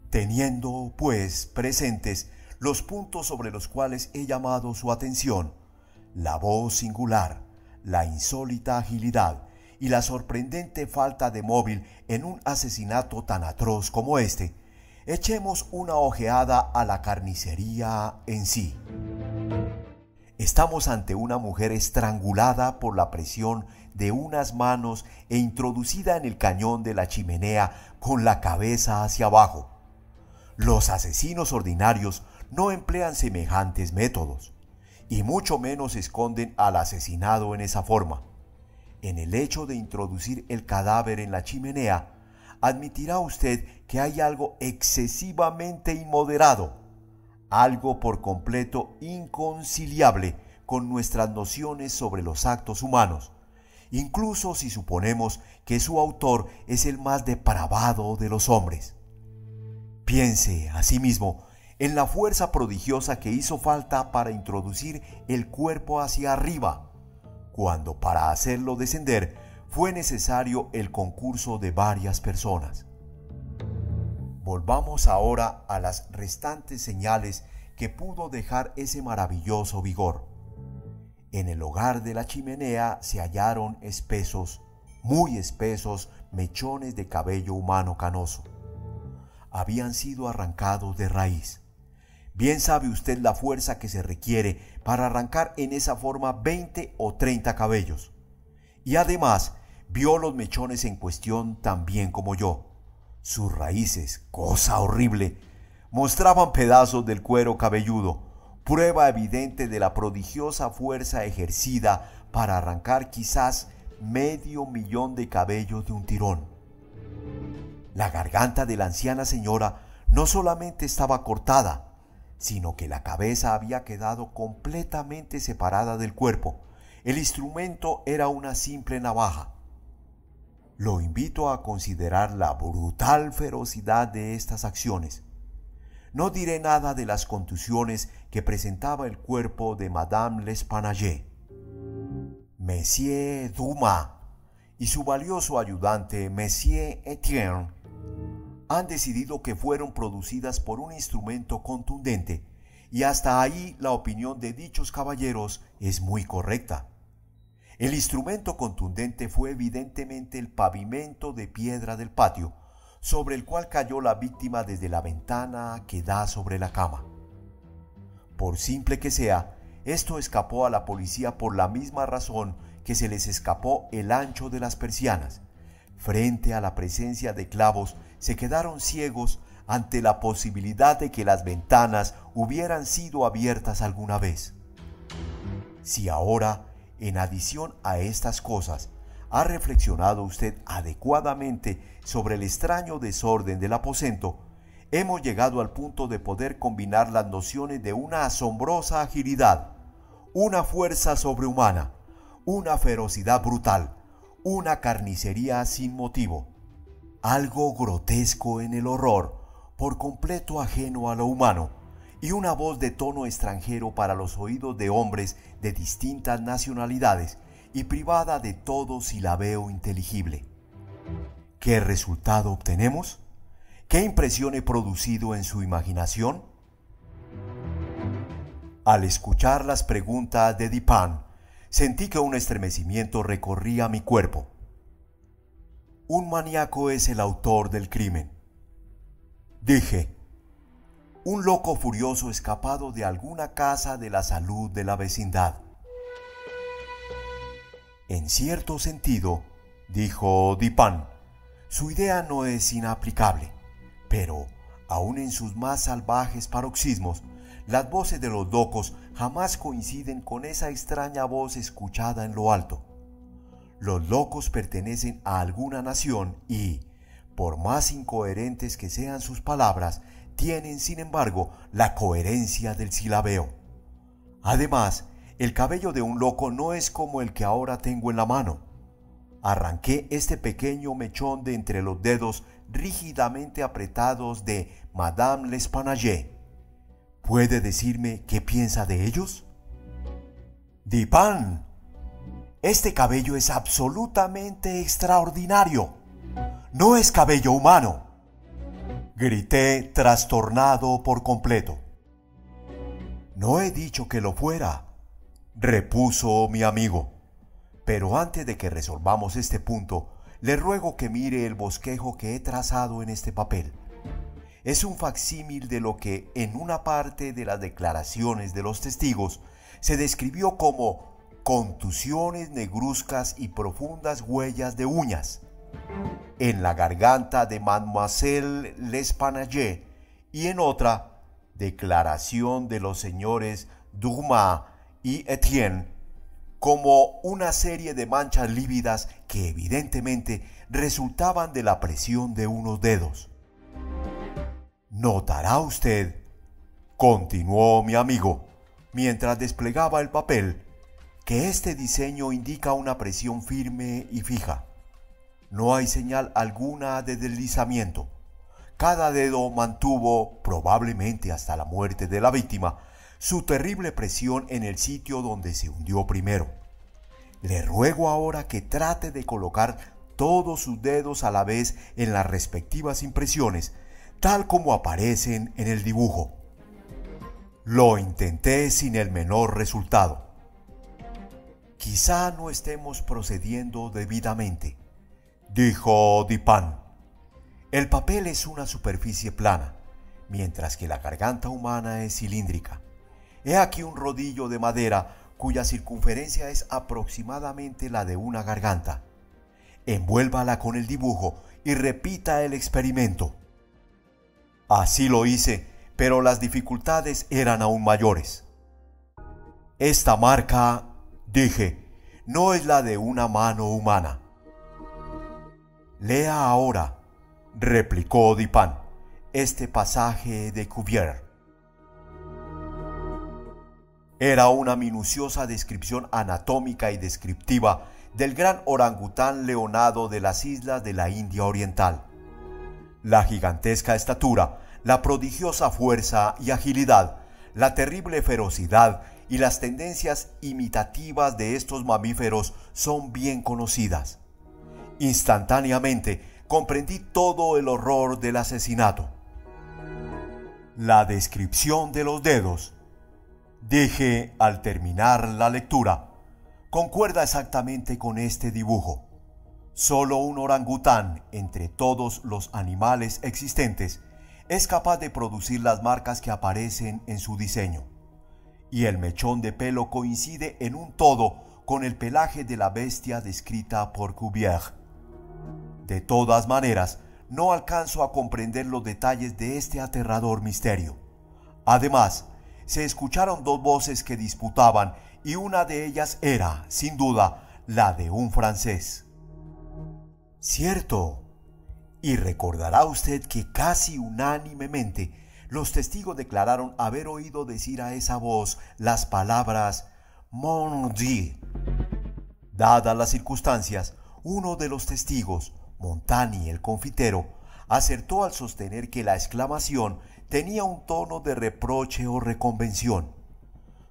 Teniendo, pues, presentes los puntos sobre los cuales he llamado su atención, la voz singular, la insólita agilidad y la sorprendente falta de móvil en un asesinato tan atroz como este, echemos una ojeada a la carnicería en sí. Estamos ante una mujer estrangulada por la presión de unas manos e introducida en el cañón de la chimenea con la cabeza hacia abajo. Los asesinos ordinarios no emplean semejantes métodos, y mucho menos esconden al asesinado en esa forma. En el hecho de introducir el cadáver en la chimenea, admitirá usted que hay algo excesivamente inmoderado, algo por completo inconciliable con nuestras nociones sobre los actos humanos, incluso si suponemos que su autor es el más depravado de los hombres. Piense, asimismo, en la fuerza prodigiosa que hizo falta para introducir el cuerpo hacia arriba, cuando para hacerlo descender fue necesario el concurso de varias personas. Volvamos ahora a las restantes señales que pudo dejar ese maravilloso vigor. En el hogar de la chimenea se hallaron espesos, muy espesos, mechones de cabello humano canoso. Habían sido arrancados de raíz. Bien sabe usted la fuerza que se requiere para arrancar en esa forma 20 o 30 cabellos. Y además vio los mechones en cuestión tan bien como yo. Sus raíces, cosa horrible, mostraban pedazos del cuero cabelludo, prueba evidente de la prodigiosa fuerza ejercida para arrancar quizás 500,000 de cabellos de un tirón. La garganta de la anciana señora no solamente estaba cortada, sino que la cabeza había quedado completamente separada del cuerpo. El instrumento era una simple navaja. Lo invito a considerar la brutal ferocidad de estas acciones. No diré nada de las contusiones que presentaba el cuerpo de Madame L'Espanaye. Monsieur Dumas y su valioso ayudante Monsieur Etienne han decidido que fueron producidas por un instrumento contundente, y hasta ahí la opinión de dichos caballeros es muy correcta. El instrumento contundente fue evidentemente el pavimento de piedra del patio, sobre el cual cayó la víctima desde la ventana que da sobre la cama. Por simple que sea, esto escapó a la policía por la misma razón que se les escapó el ancho de las persianas. Frente a la presencia de clavos, se quedaron ciegos ante la posibilidad de que las ventanas hubieran sido abiertas alguna vez. Si ahora, en adición a estas cosas, ha reflexionado usted adecuadamente sobre el extraño desorden del aposento, hemos llegado al punto de poder combinar las nociones de una asombrosa agilidad, una fuerza sobrehumana, una ferocidad brutal, una carnicería sin motivo, algo grotesco en el horror, por completo ajeno a lo humano, y una voz de tono extranjero para los oídos de hombres de distintas nacionalidades y privada de todo silabeo inteligible. ¿Qué resultado obtenemos? ¿Qué impresión he producido en su imaginación? Al escuchar las preguntas de Dupin, sentí que un estremecimiento recorría mi cuerpo. Un maníaco es el autor del crimen, dije. Un loco furioso escapado de alguna casa de la salud de la vecindad. En cierto sentido, dijo Dupin, su idea no es inaplicable, pero, aun en sus más salvajes paroxismos, las voces de los locos jamás coinciden con esa extraña voz escuchada en lo alto. Los locos pertenecen a alguna nación y, por más incoherentes que sean sus palabras, tienen, sin embargo, la coherencia del silabeo. Además, el cabello de un loco no es como el que ahora tengo en la mano. Arranqué este pequeño mechón de entre los dedos rígidamente apretados de Madame L'Espanaye. ¿Puede decirme qué piensa de ellos? Dupin, Este cabello es absolutamente extraordinario. No es cabello humano. Grité trastornado por completo. No he dicho que lo fuera, repuso mi amigo. Pero antes de que resolvamos este punto, le ruego que mire el bosquejo que he trazado en este papel. Es un facsímil de lo que en una parte de las declaraciones de los testigos se describió como contusiones negruzcas y profundas huellas de uñas en la garganta de Mademoiselle L'Espanaye, y en otra declaración de los señores Dumas y Etienne como una serie de manchas lívidas que evidentemente resultaban de la presión de unos dedos. Notará usted, continuó mi amigo, mientras desplegaba el papel, que este diseño indica una presión firme y fija. No hay señal alguna de deslizamiento. Cada dedo mantuvo, probablemente hasta la muerte de la víctima, su terrible presión en el sitio donde se hundió primero. Le ruego ahora que trate de colocar todos sus dedos a la vez en las respectivas impresiones, tal como aparecen en el dibujo. Lo intenté sin el menor resultado. Quizá no estemos procediendo debidamente, dijo Dupin. El papel es una superficie plana, mientras que la garganta humana es cilíndrica. He aquí un rodillo de madera cuya circunferencia es aproximadamente la de una garganta. Envuélvala con el dibujo y repita el experimento. Así lo hice, pero las dificultades eran aún mayores. Esta marca, dije, no es la de una mano humana. Lea ahora, replicó Dupin, este pasaje de Cuvier. Era una minuciosa descripción anatómica y descriptiva del gran orangután leonado de las islas de la India Oriental. La gigantesca estatura, la prodigiosa fuerza y agilidad, la terrible ferocidad y las tendencias imitativas de estos mamíferos son bien conocidas. Instantáneamente comprendí todo el horror del asesinato. La descripción de los dedos, dije al terminar la lectura, concuerda exactamente con este dibujo. Solo un orangután, entre todos los animales existentes, es capaz de producir las marcas que aparecen en su diseño. Y el mechón de pelo coincide en un todo con el pelaje de la bestia descrita por Cuvier. De todas maneras, no alcanzo a comprender los detalles de este aterrador misterio. Además, se escucharon dos voces que disputaban y una de ellas era, sin duda, la de un francés. Cierto. Y recordará usted que casi unánimemente los testigos declararon haber oído decir a esa voz las palabras «Mon Dieu». Dadas las circunstancias, uno de los testigos, Montani el confitero, acertó al sostener que la exclamación tenía un tono de reproche o reconvención.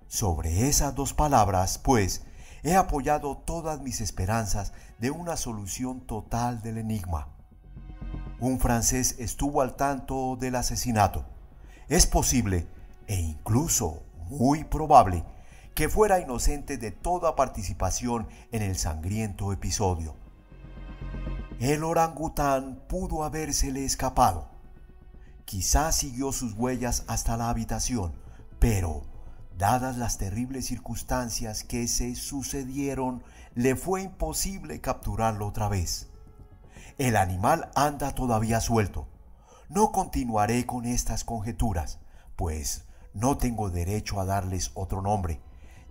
Sobre esas dos palabras, pues, he apoyado todas mis esperanzas de una solución total del enigma. Un francés estuvo al tanto del asesinato. Es posible, e incluso muy probable, que fuera inocente de toda participación en el sangriento episodio. El orangután pudo habérsele escapado. Quizás siguió sus huellas hasta la habitación, pero, dadas las terribles circunstancias que se sucedieron, le fue imposible capturarlo otra vez. El animal anda todavía suelto. No continuaré con estas conjeturas, pues no tengo derecho a darles otro nombre,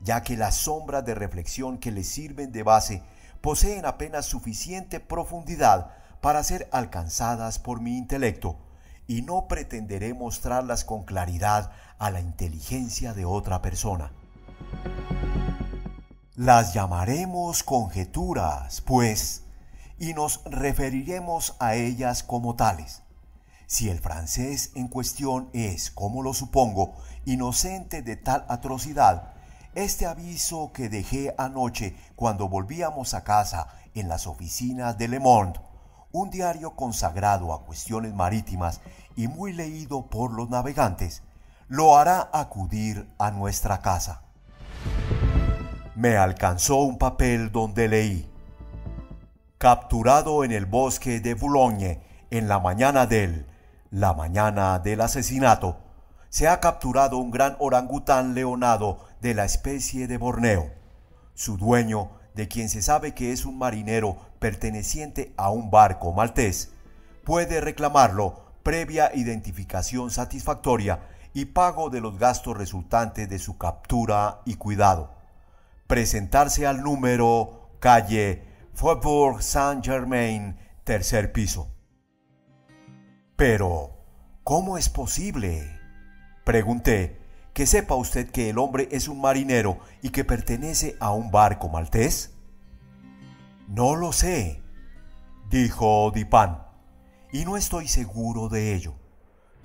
ya que las sombras de reflexión que les sirven de base poseen apenas suficiente profundidad para ser alcanzadas por mi intelecto, y no pretenderé mostrarlas con claridad a la inteligencia de otra persona. Las llamaremos conjeturas, pues, y nos referiremos a ellas como tales. Si el francés en cuestión es, como lo supongo, inocente de tal atrocidad, Este aviso que dejé anoche cuando volvíamos a casa en las oficinas de Le Monde, un diario consagrado a cuestiones marítimas y muy leído por los navegantes, lo hará acudir a nuestra casa. Me alcanzó un papel donde leí: capturado en el bosque de Boulogne en la mañana del asesinato, se ha capturado un gran orangután leonado de la especie de Borneo. Su dueño, de quien se sabe que es un marinero perteneciente a un barco maltés, puede reclamarlo previa identificación satisfactoria y pago de los gastos resultantes de su captura y cuidado. Presentarse al número calle Faubourg Saint-Germain, tercer piso. Pero, ¿cómo es posible?, pregunté, que sepa usted que el hombre es un marinero y que pertenece a un barco maltés. No lo sé, dijo Dupin, y no estoy seguro de ello,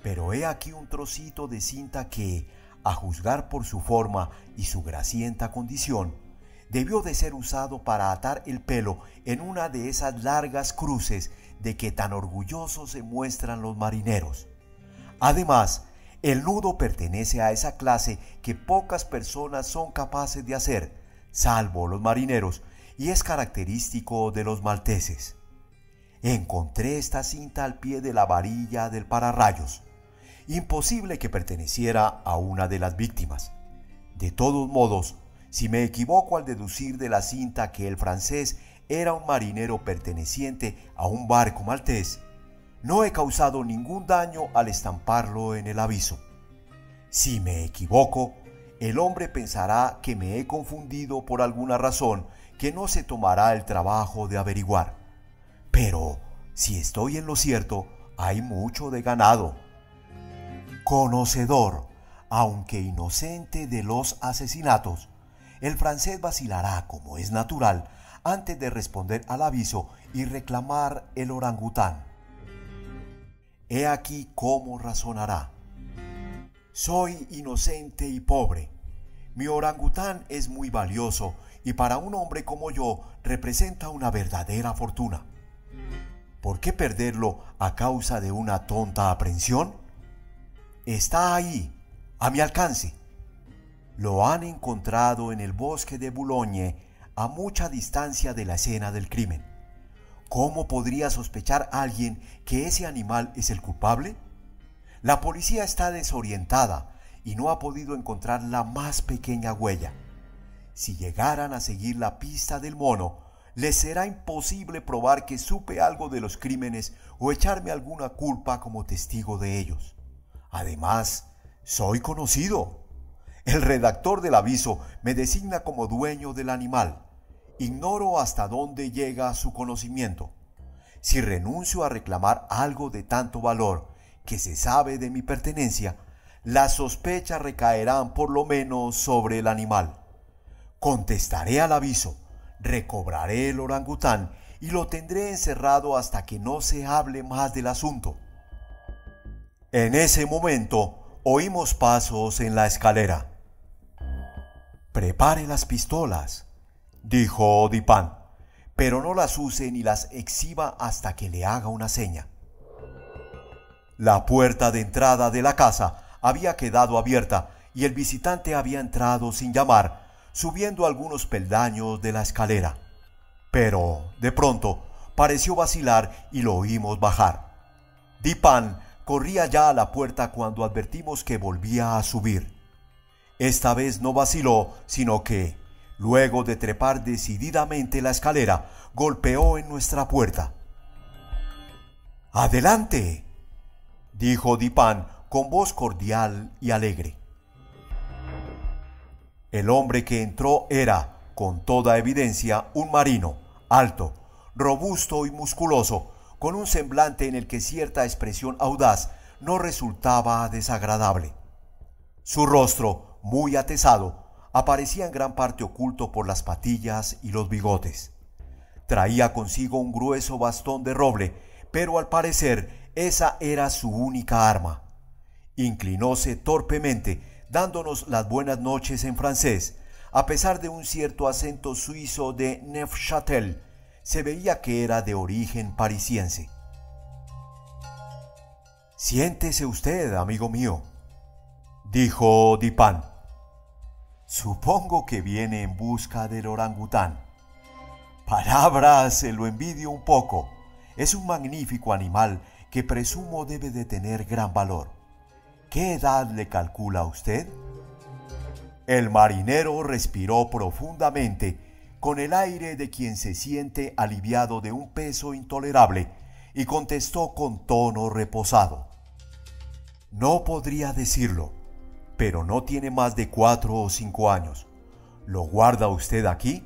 pero he aquí un trocito de cinta que, a juzgar por su forma y su grasienta condición, debió de ser usado para atar el pelo en una de esas largas cruces de que tan orgullosos se muestran los marineros. Además, el nudo pertenece a esa clase que pocas personas son capaces de hacer, salvo los marineros, y es característico de los malteses. Encontré esta cinta al pie de la varilla del pararrayos. Imposible que perteneciera a una de las víctimas. De todos modos, si me equivoco al deducir de la cinta que el francés era un marinero perteneciente a un barco maltés, no he causado ningún daño al estamparlo en el aviso. Si me equivoco, el hombre pensará que me he confundido por alguna razón que no se tomará el trabajo de averiguar. Pero, si estoy en lo cierto, hay mucho de ganado. Conocedor, aunque inocente de los asesinatos, el francés vacilará, como es natural, antes de responder al aviso y reclamar el orangután. He aquí cómo razonará. Soy inocente y pobre. Mi orangután es muy valioso y para un hombre como yo representa una verdadera fortuna. ¿Por qué perderlo a causa de una tonta aprehensión? Está ahí, a mi alcance. Lo han encontrado en el bosque de Boulogne, a mucha distancia de la escena del crimen. ¿Cómo podría sospechar alguien que ese animal es el culpable? La policía está desorientada y no ha podido encontrar la más pequeña huella. Si llegaran a seguir la pista del mono, les será imposible probar que supe algo de los crímenes o echarme alguna culpa como testigo de ellos. Además, soy conocido. El redactor del aviso me designa como dueño del animal. Ignoro hasta dónde llega su conocimiento. Si renuncio a reclamar algo de tanto valor que se sabe de mi pertenencia, las sospechas recaerán por lo menos sobre el animal. Contestaré al aviso, recobraré el orangután y lo tendré encerrado hasta que no se hable más del asunto. En ese momento oímos pasos en la escalera. «Prepare las pistolas», dijo Dupin, «pero no las use ni las exhiba hasta que le haga una seña». La puerta de entrada de la casa había quedado abierta y el visitante había entrado sin llamar, subiendo algunos peldaños de la escalera. Pero, de pronto, pareció vacilar y lo oímos bajar. Dupin corría ya a la puerta cuando advertimos que volvía a subir. Esta vez no vaciló, sino que, luego de trepar decididamente la escalera, golpeó en nuestra puerta. «¡Adelante!», dijo Dupin con voz cordial y alegre. El hombre que entró era, con toda evidencia, un marino, alto, robusto y musculoso, con un semblante en el que cierta expresión audaz no resultaba desagradable. Su rostro, muy atezado, aparecía en gran parte oculto por las patillas y los bigotes. Traía consigo un grueso bastón de roble, pero al parecer esa era su única arma. Inclinóse torpemente, dándonos las buenas noches en francés, A pesar de un cierto acento suizo de Neufchâtel, se veía que era de origen parisiense. «Siéntese usted, amigo mío», dijo Dupin. «Supongo que viene en busca del orangután. Palabras, se lo envidio un poco. Es un magnífico animal que presumo debe de tener gran valor. ¿Qué edad le calcula usted?» El marinero respiró profundamente, con el aire de quien se siente aliviado de un peso intolerable, y contestó con tono reposado: «No podría decirlo, pero no tiene más de 4 o 5 años. ¿Lo guarda usted aquí?»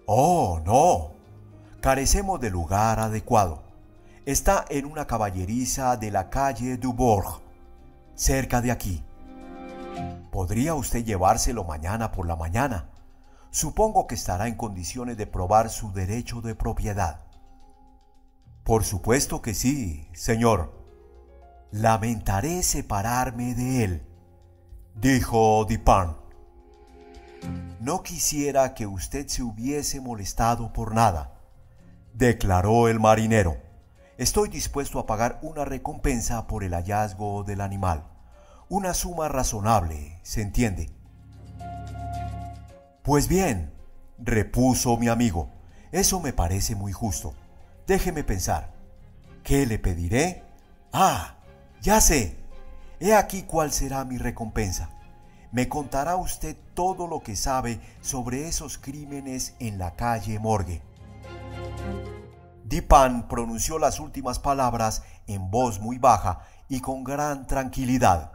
«Oh, no. Carecemos de lugar adecuado. Está en una caballeriza de la calle Dubourg, cerca de aquí. ¿Podría usted llevárselo mañana por la mañana? Supongo que estará en condiciones de probar su derecho de propiedad». «Por supuesto que sí, señor. Lamentaré separarme de él», dijo Dupin. «No quisiera que usted se hubiese molestado por nada», declaró el marinero. «Estoy dispuesto a pagar una recompensa por el hallazgo del animal. Una suma razonable, ¿se entiende?» «Pues bien», repuso mi amigo, «eso me parece muy justo. Déjeme pensar. ¿Qué le pediré? ¡Ah! Ya sé. He aquí cuál será mi recompensa. Me contará usted todo lo que sabe sobre esos crímenes en la calle Morgue». Dupin pronunció las últimas palabras en voz muy baja y con gran tranquilidad.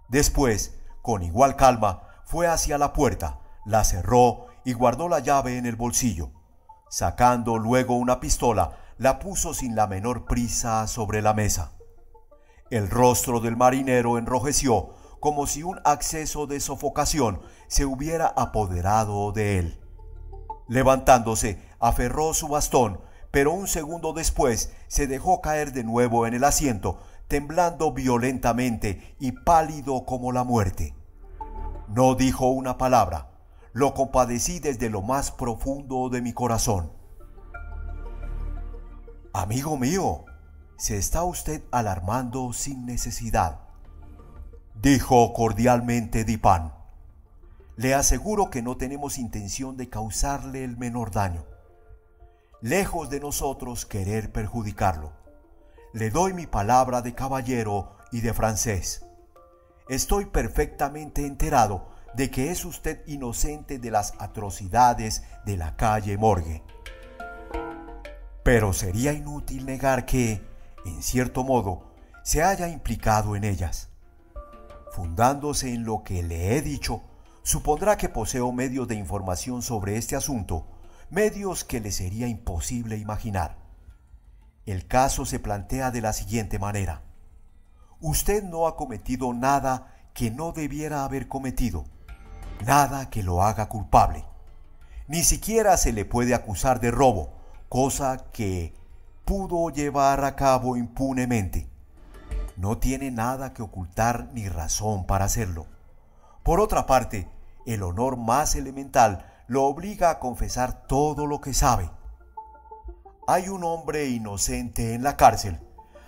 Después, con igual calma, fue hacia la puerta, la cerró y guardó la llave en el bolsillo. Sacando luego una pistola, la puso sin la menor prisa sobre la mesa. El rostro del marinero enrojeció como si un acceso de sofocación se hubiera apoderado de él. Levantándose, aferró su bastón, pero un segundo después se dejó caer de nuevo en el asiento, temblando violentamente y pálido como la muerte. No dijo una palabra. Lo compadecí desde lo más profundo de mi corazón. «Amigo mío, se está usted alarmando sin necesidad», dijo cordialmente Dupin. «Le aseguro que no tenemos intención de causarle el menor daño. Lejos de nosotros querer perjudicarlo. Le doy mi palabra de caballero y de francés. Estoy perfectamente enterado de que es usted inocente de las atrocidades de la calle Morgue. Pero sería inútil negar que, en cierto modo, se haya implicado en ellas. Fundándose en lo que le he dicho, supondrá que poseo medios de información sobre este asunto, medios que le sería imposible imaginar. El caso se plantea de la siguiente manera. Usted no ha cometido nada que no debiera haber cometido, nada que lo haga culpable. Ni siquiera se le puede acusar de robo, cosa que pudo llevar a cabo impunemente. No tiene nada que ocultar ni razón para hacerlo. Por otra parte, el honor más elemental lo obliga a confesar todo lo que sabe. Hay un hombre inocente en la cárcel,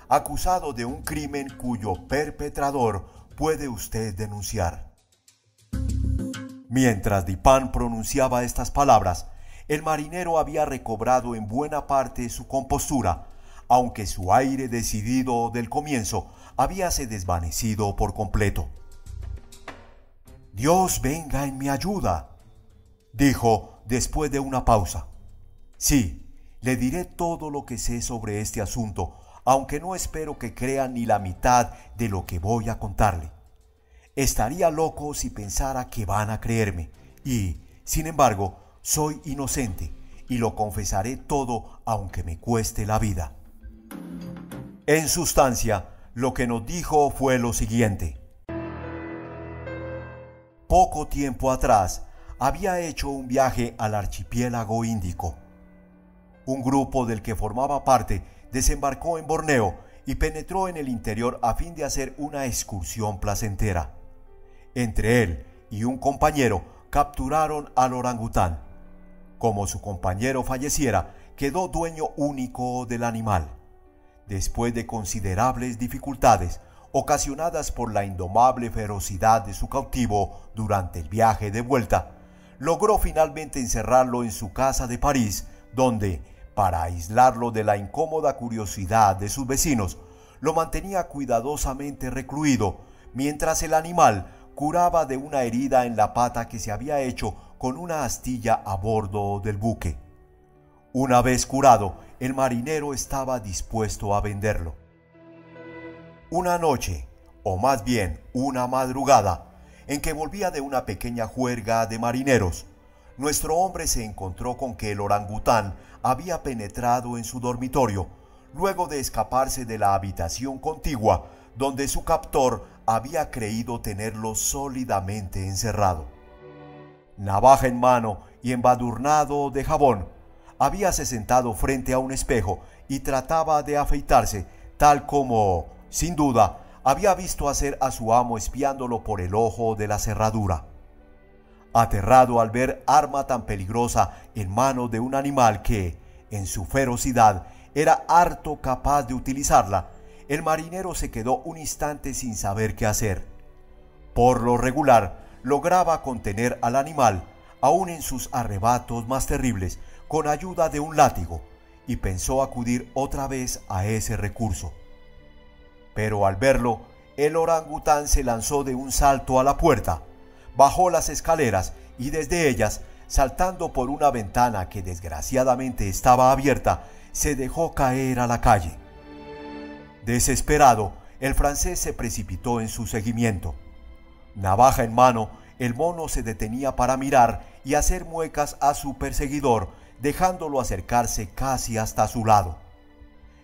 acusado de un crimen cuyo perpetrador puede usted denunciar». Mientras Dupin pronunciaba estas palabras, el marinero había recobrado en buena parte su compostura, aunque su aire decidido del comienzo habíase desvanecido por completo. «Dios venga en mi ayuda», dijo después de una pausa. «Sí, le diré todo lo que sé sobre este asunto, aunque no espero que crea ni la mitad de lo que voy a contarle. Estaría loco si pensara que van a creerme, y, sin embargo, soy inocente, y lo confesaré todo aunque me cueste la vida». En sustancia, lo que nos dijo fue lo siguiente. Poco tiempo atrás, había hecho un viaje al archipiélago índico. Un grupo del que formaba parte desembarcó en Borneo y penetró en el interior a fin de hacer una excursión placentera. Entre él y un compañero capturaron al orangután. Como su compañero falleciera, quedó dueño único del animal. Después de considerables dificultades, ocasionadas por la indomable ferocidad de su cautivo durante el viaje de vuelta, logró finalmente encerrarlo en su casa de París, donde, para aislarlo de la incómoda curiosidad de sus vecinos, lo mantenía cuidadosamente recluido, mientras el animal curaba de una herida en la pata que se había hecho con una astilla a bordo del buque. Una vez curado, el marinero estaba dispuesto a venderlo. Una noche, o más bien una madrugada, en que volvía de una pequeña juerga de marineros, nuestro hombre se encontró con que el orangután había penetrado en su dormitorio, luego de escaparse de la habitación contigua, donde su captor había creído tenerlo sólidamente encerrado. Navaja en mano y embadurnado de jabón, habíase sentado frente a un espejo y trataba de afeitarse, tal como, sin duda, había visto hacer a su amo espiándolo por el ojo de la cerradura. Aterrado al ver arma tan peligrosa en manos de un animal que, en su ferocidad, era harto capaz de utilizarla, el marinero se quedó un instante sin saber qué hacer. Por lo regular, lograba contener al animal, aun en sus arrebatos más terribles, con ayuda de un látigo, y pensó acudir otra vez a ese recurso. Pero al verlo, el orangután se lanzó de un salto a la puerta, bajó las escaleras y desde ellas, saltando por una ventana que desgraciadamente estaba abierta, se dejó caer a la calle. Desesperado, el francés se precipitó en su seguimiento. Navaja en mano, el mono se detenía para mirar y hacer muecas a su perseguidor, dejándolo acercarse casi hasta su lado.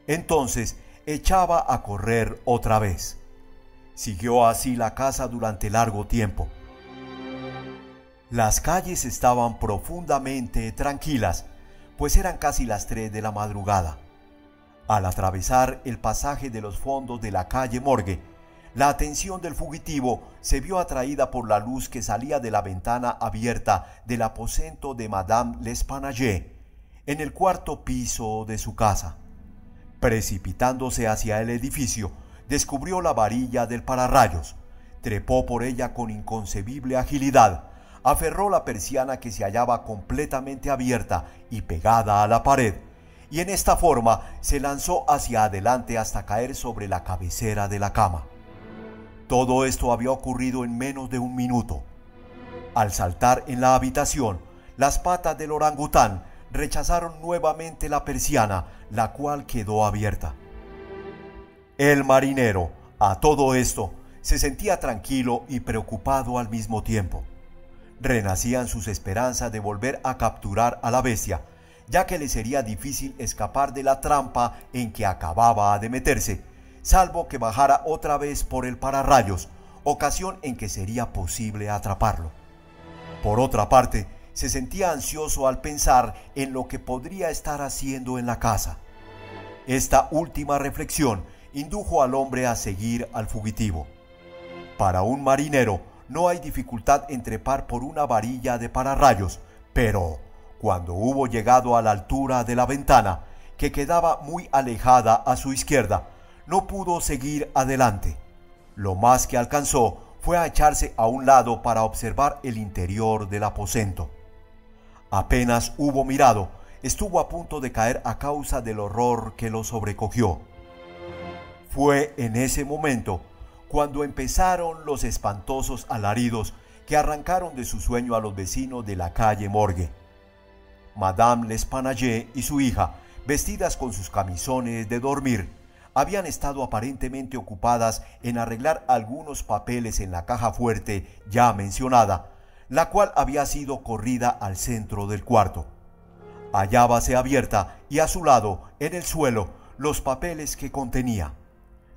Entonces echaba a correr otra vez. Siguió así la caza durante largo tiempo. Las calles estaban profundamente tranquilas, pues eran casi las 3 de la madrugada. Al atravesar el pasaje de los fondos de la calle Morgue, la atención del fugitivo se vio atraída por la luz que salía de la ventana abierta del aposento de Madame L'Espanaye, en el cuarto piso de su casa. Precipitándose hacia el edificio, descubrió la varilla del pararrayos, trepó por ella con inconcebible agilidad, aferró la persiana que se hallaba completamente abierta y pegada a la pared, y en esta forma se lanzó hacia adelante hasta caer sobre la cabecera de la cama. Todo esto había ocurrido en menos de un minuto. Al saltar en la habitación, las patas del orangután rechazaron nuevamente la persiana, la cual quedó abierta. El marinero, a todo esto, se sentía tranquilo y preocupado al mismo tiempo. Renacían sus esperanzas de volver a capturar a la bestia, ya que le sería difícil escapar de la trampa en que acababa de meterse, salvo que bajara otra vez por el pararrayos, ocasión en que sería posible atraparlo. Por otra parte, se sentía ansioso al pensar en lo que podría estar haciendo en la casa. Esta última reflexión indujo al hombre a seguir al fugitivo. Para un marinero no hay dificultad en trepar por una varilla de pararrayos, pero cuando hubo llegado a la altura de la ventana, que quedaba muy alejada a su izquierda, no pudo seguir adelante. Lo más que alcanzó fue a echarse a un lado para observar el interior del aposento. Apenas hubo mirado, estuvo a punto de caer a causa del horror que lo sobrecogió. Fue en ese momento cuando empezaron los espantosos alaridos que arrancaron de su sueño a los vecinos de la calle Morgue. Madame L'Espanaye y su hija, vestidas con sus camisones de dormir, habían estado aparentemente ocupadas en arreglar algunos papeles en la caja fuerte ya mencionada, la cual había sido corrida al centro del cuarto. Hallábase abierta y a su lado, en el suelo, los papeles que contenía.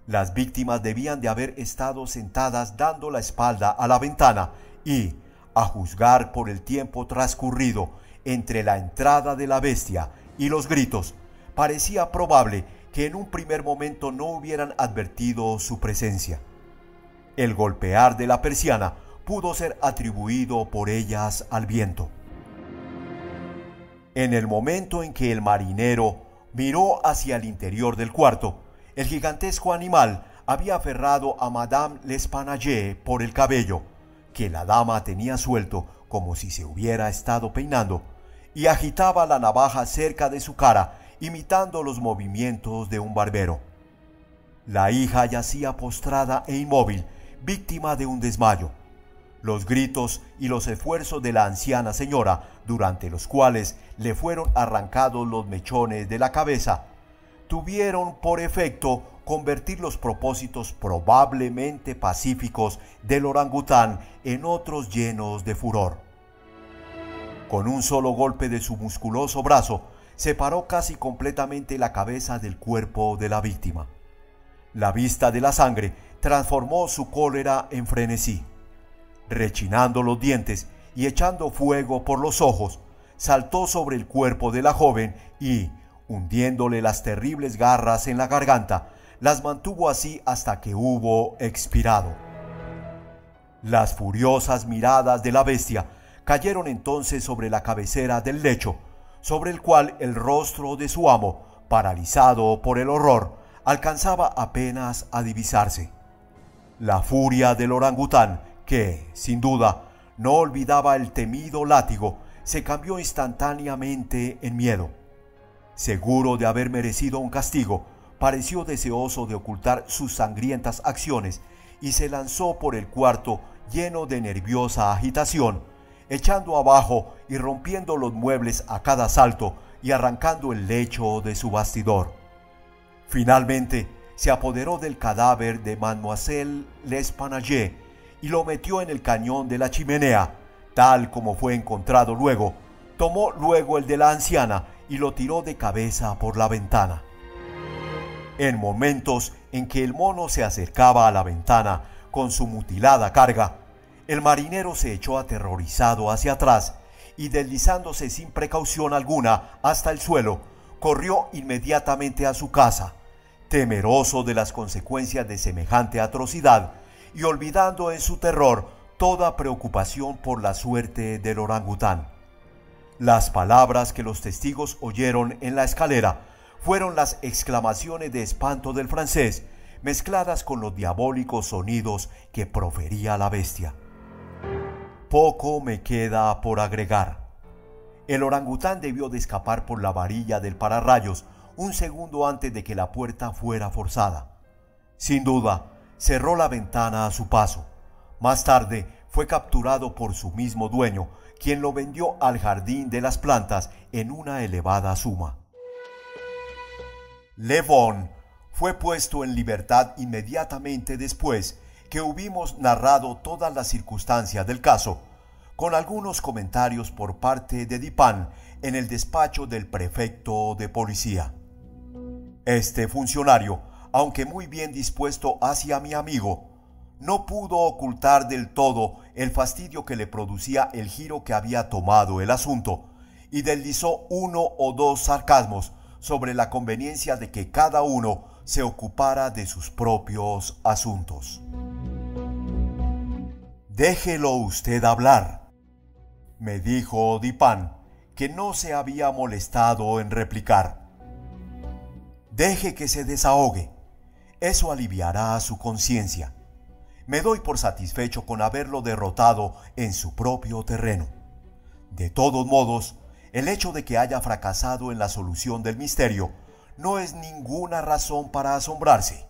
Las víctimas debían de haber estado sentadas dando la espalda a la ventana y, a juzgar por el tiempo transcurrido entre la entrada de la bestia y los gritos, parecía probable que en un primer momento no hubieran advertido su presencia. El golpear de la persiana pudo ser atribuido por ellas al viento. En el momento en que el marinero miró hacia el interior del cuarto, el gigantesco animal había aferrado a Madame L'Espanaye por el cabello, que la dama tenía suelto como si se hubiera estado peinando, y agitaba la navaja cerca de su cara, imitando los movimientos de un barbero. La hija yacía postrada e inmóvil, víctima de un desmayo. Los gritos y los esfuerzos de la anciana señora, durante los cuales le fueron arrancados los mechones de la cabeza, tuvieron por efecto convertir los propósitos probablemente pacíficos del orangután en otros llenos de furor. Con un solo golpe de su musculoso brazo, separó casi completamente la cabeza del cuerpo de la víctima. La vista de la sangre transformó su cólera en frenesí. Rechinando los dientes y echando fuego por los ojos, saltó sobre el cuerpo de la joven y, hundiéndole las terribles garras en la garganta, las mantuvo así hasta que hubo expirado. Las furiosas miradas de la bestia cayeron entonces sobre la cabecera del lecho, sobre el cual el rostro de su amo, paralizado por el horror, alcanzaba apenas a divisarse. La furia del orangután, que, sin duda, no olvidaba el temido látigo, se cambió instantáneamente en miedo. Seguro de haber merecido un castigo, pareció deseoso de ocultar sus sangrientas acciones y se lanzó por el cuarto lleno de nerviosa agitación, echando abajo y rompiendo los muebles a cada salto y arrancando el lecho de su bastidor. Finalmente, se apoderó del cadáver de Mademoiselle L'Espanaye y lo metió en el cañón de la chimenea, tal como fue encontrado luego. Tomó luego el de la anciana y lo tiró de cabeza por la ventana. En momentos en que el mono se acercaba a la ventana con su mutilada carga, el marinero se echó aterrorizado hacia atrás y, deslizándose sin precaución alguna hasta el suelo, corrió inmediatamente a su casa, temeroso de las consecuencias de semejante atrocidad y olvidando en su terror toda preocupación por la suerte del orangután. Las palabras que los testigos oyeron en la escalera fueron las exclamaciones de espanto del francés, mezcladas con los diabólicos sonidos que profería la bestia. Poco me queda por agregar. El orangután debió de escapar por la varilla del pararrayos un segundo antes de que la puerta fuera forzada. Sin duda, cerró la ventana a su paso. Más tarde fue capturado por su mismo dueño, quien lo vendió al jardín de las plantas en una elevada suma. Le Bon fue puesto en libertad inmediatamente después que hubimos narrado todas las circunstancias del caso, con algunos comentarios por parte de Dupin en el despacho del prefecto de policía. Este funcionario, aunque muy bien dispuesto hacia mi amigo, no pudo ocultar del todo el fastidio que le producía el giro que había tomado el asunto, y deslizó uno o dos sarcasmos sobre la conveniencia de que cada uno se ocupara de sus propios asuntos. «Déjelo usted hablar», me dijo Dupin, que no se había molestado en replicar. «Deje que se desahogue. Eso aliviará su conciencia. Me doy por satisfecho con haberlo derrotado en su propio terreno. De todos modos, el hecho de que haya fracasado en la solución del misterio no es ninguna razón para asombrarse.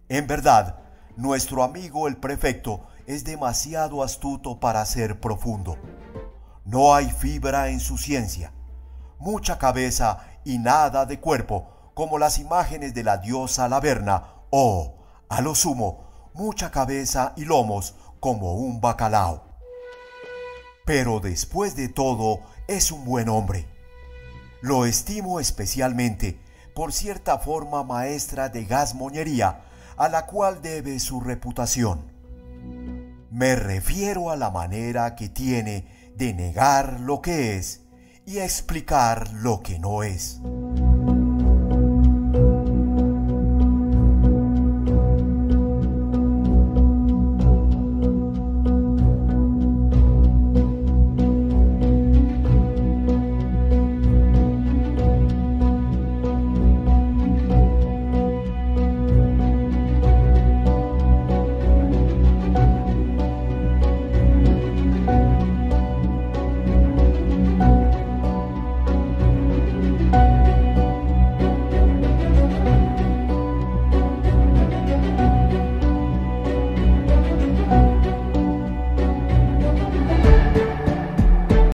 En verdad, nuestro amigo el prefecto es demasiado astuto para ser profundo. No hay fibra en su ciencia, mucha cabeza y nada de cuerpo, como las imágenes de la diosa Laverna, o, a lo sumo, mucha cabeza y lomos como un bacalao. Pero después de todo, es un buen hombre. Lo estimo especialmente por cierta forma maestra de gazmoñería a la cual debe su reputación. Me refiero a la manera que tiene de negar lo que es y explicar lo que no es.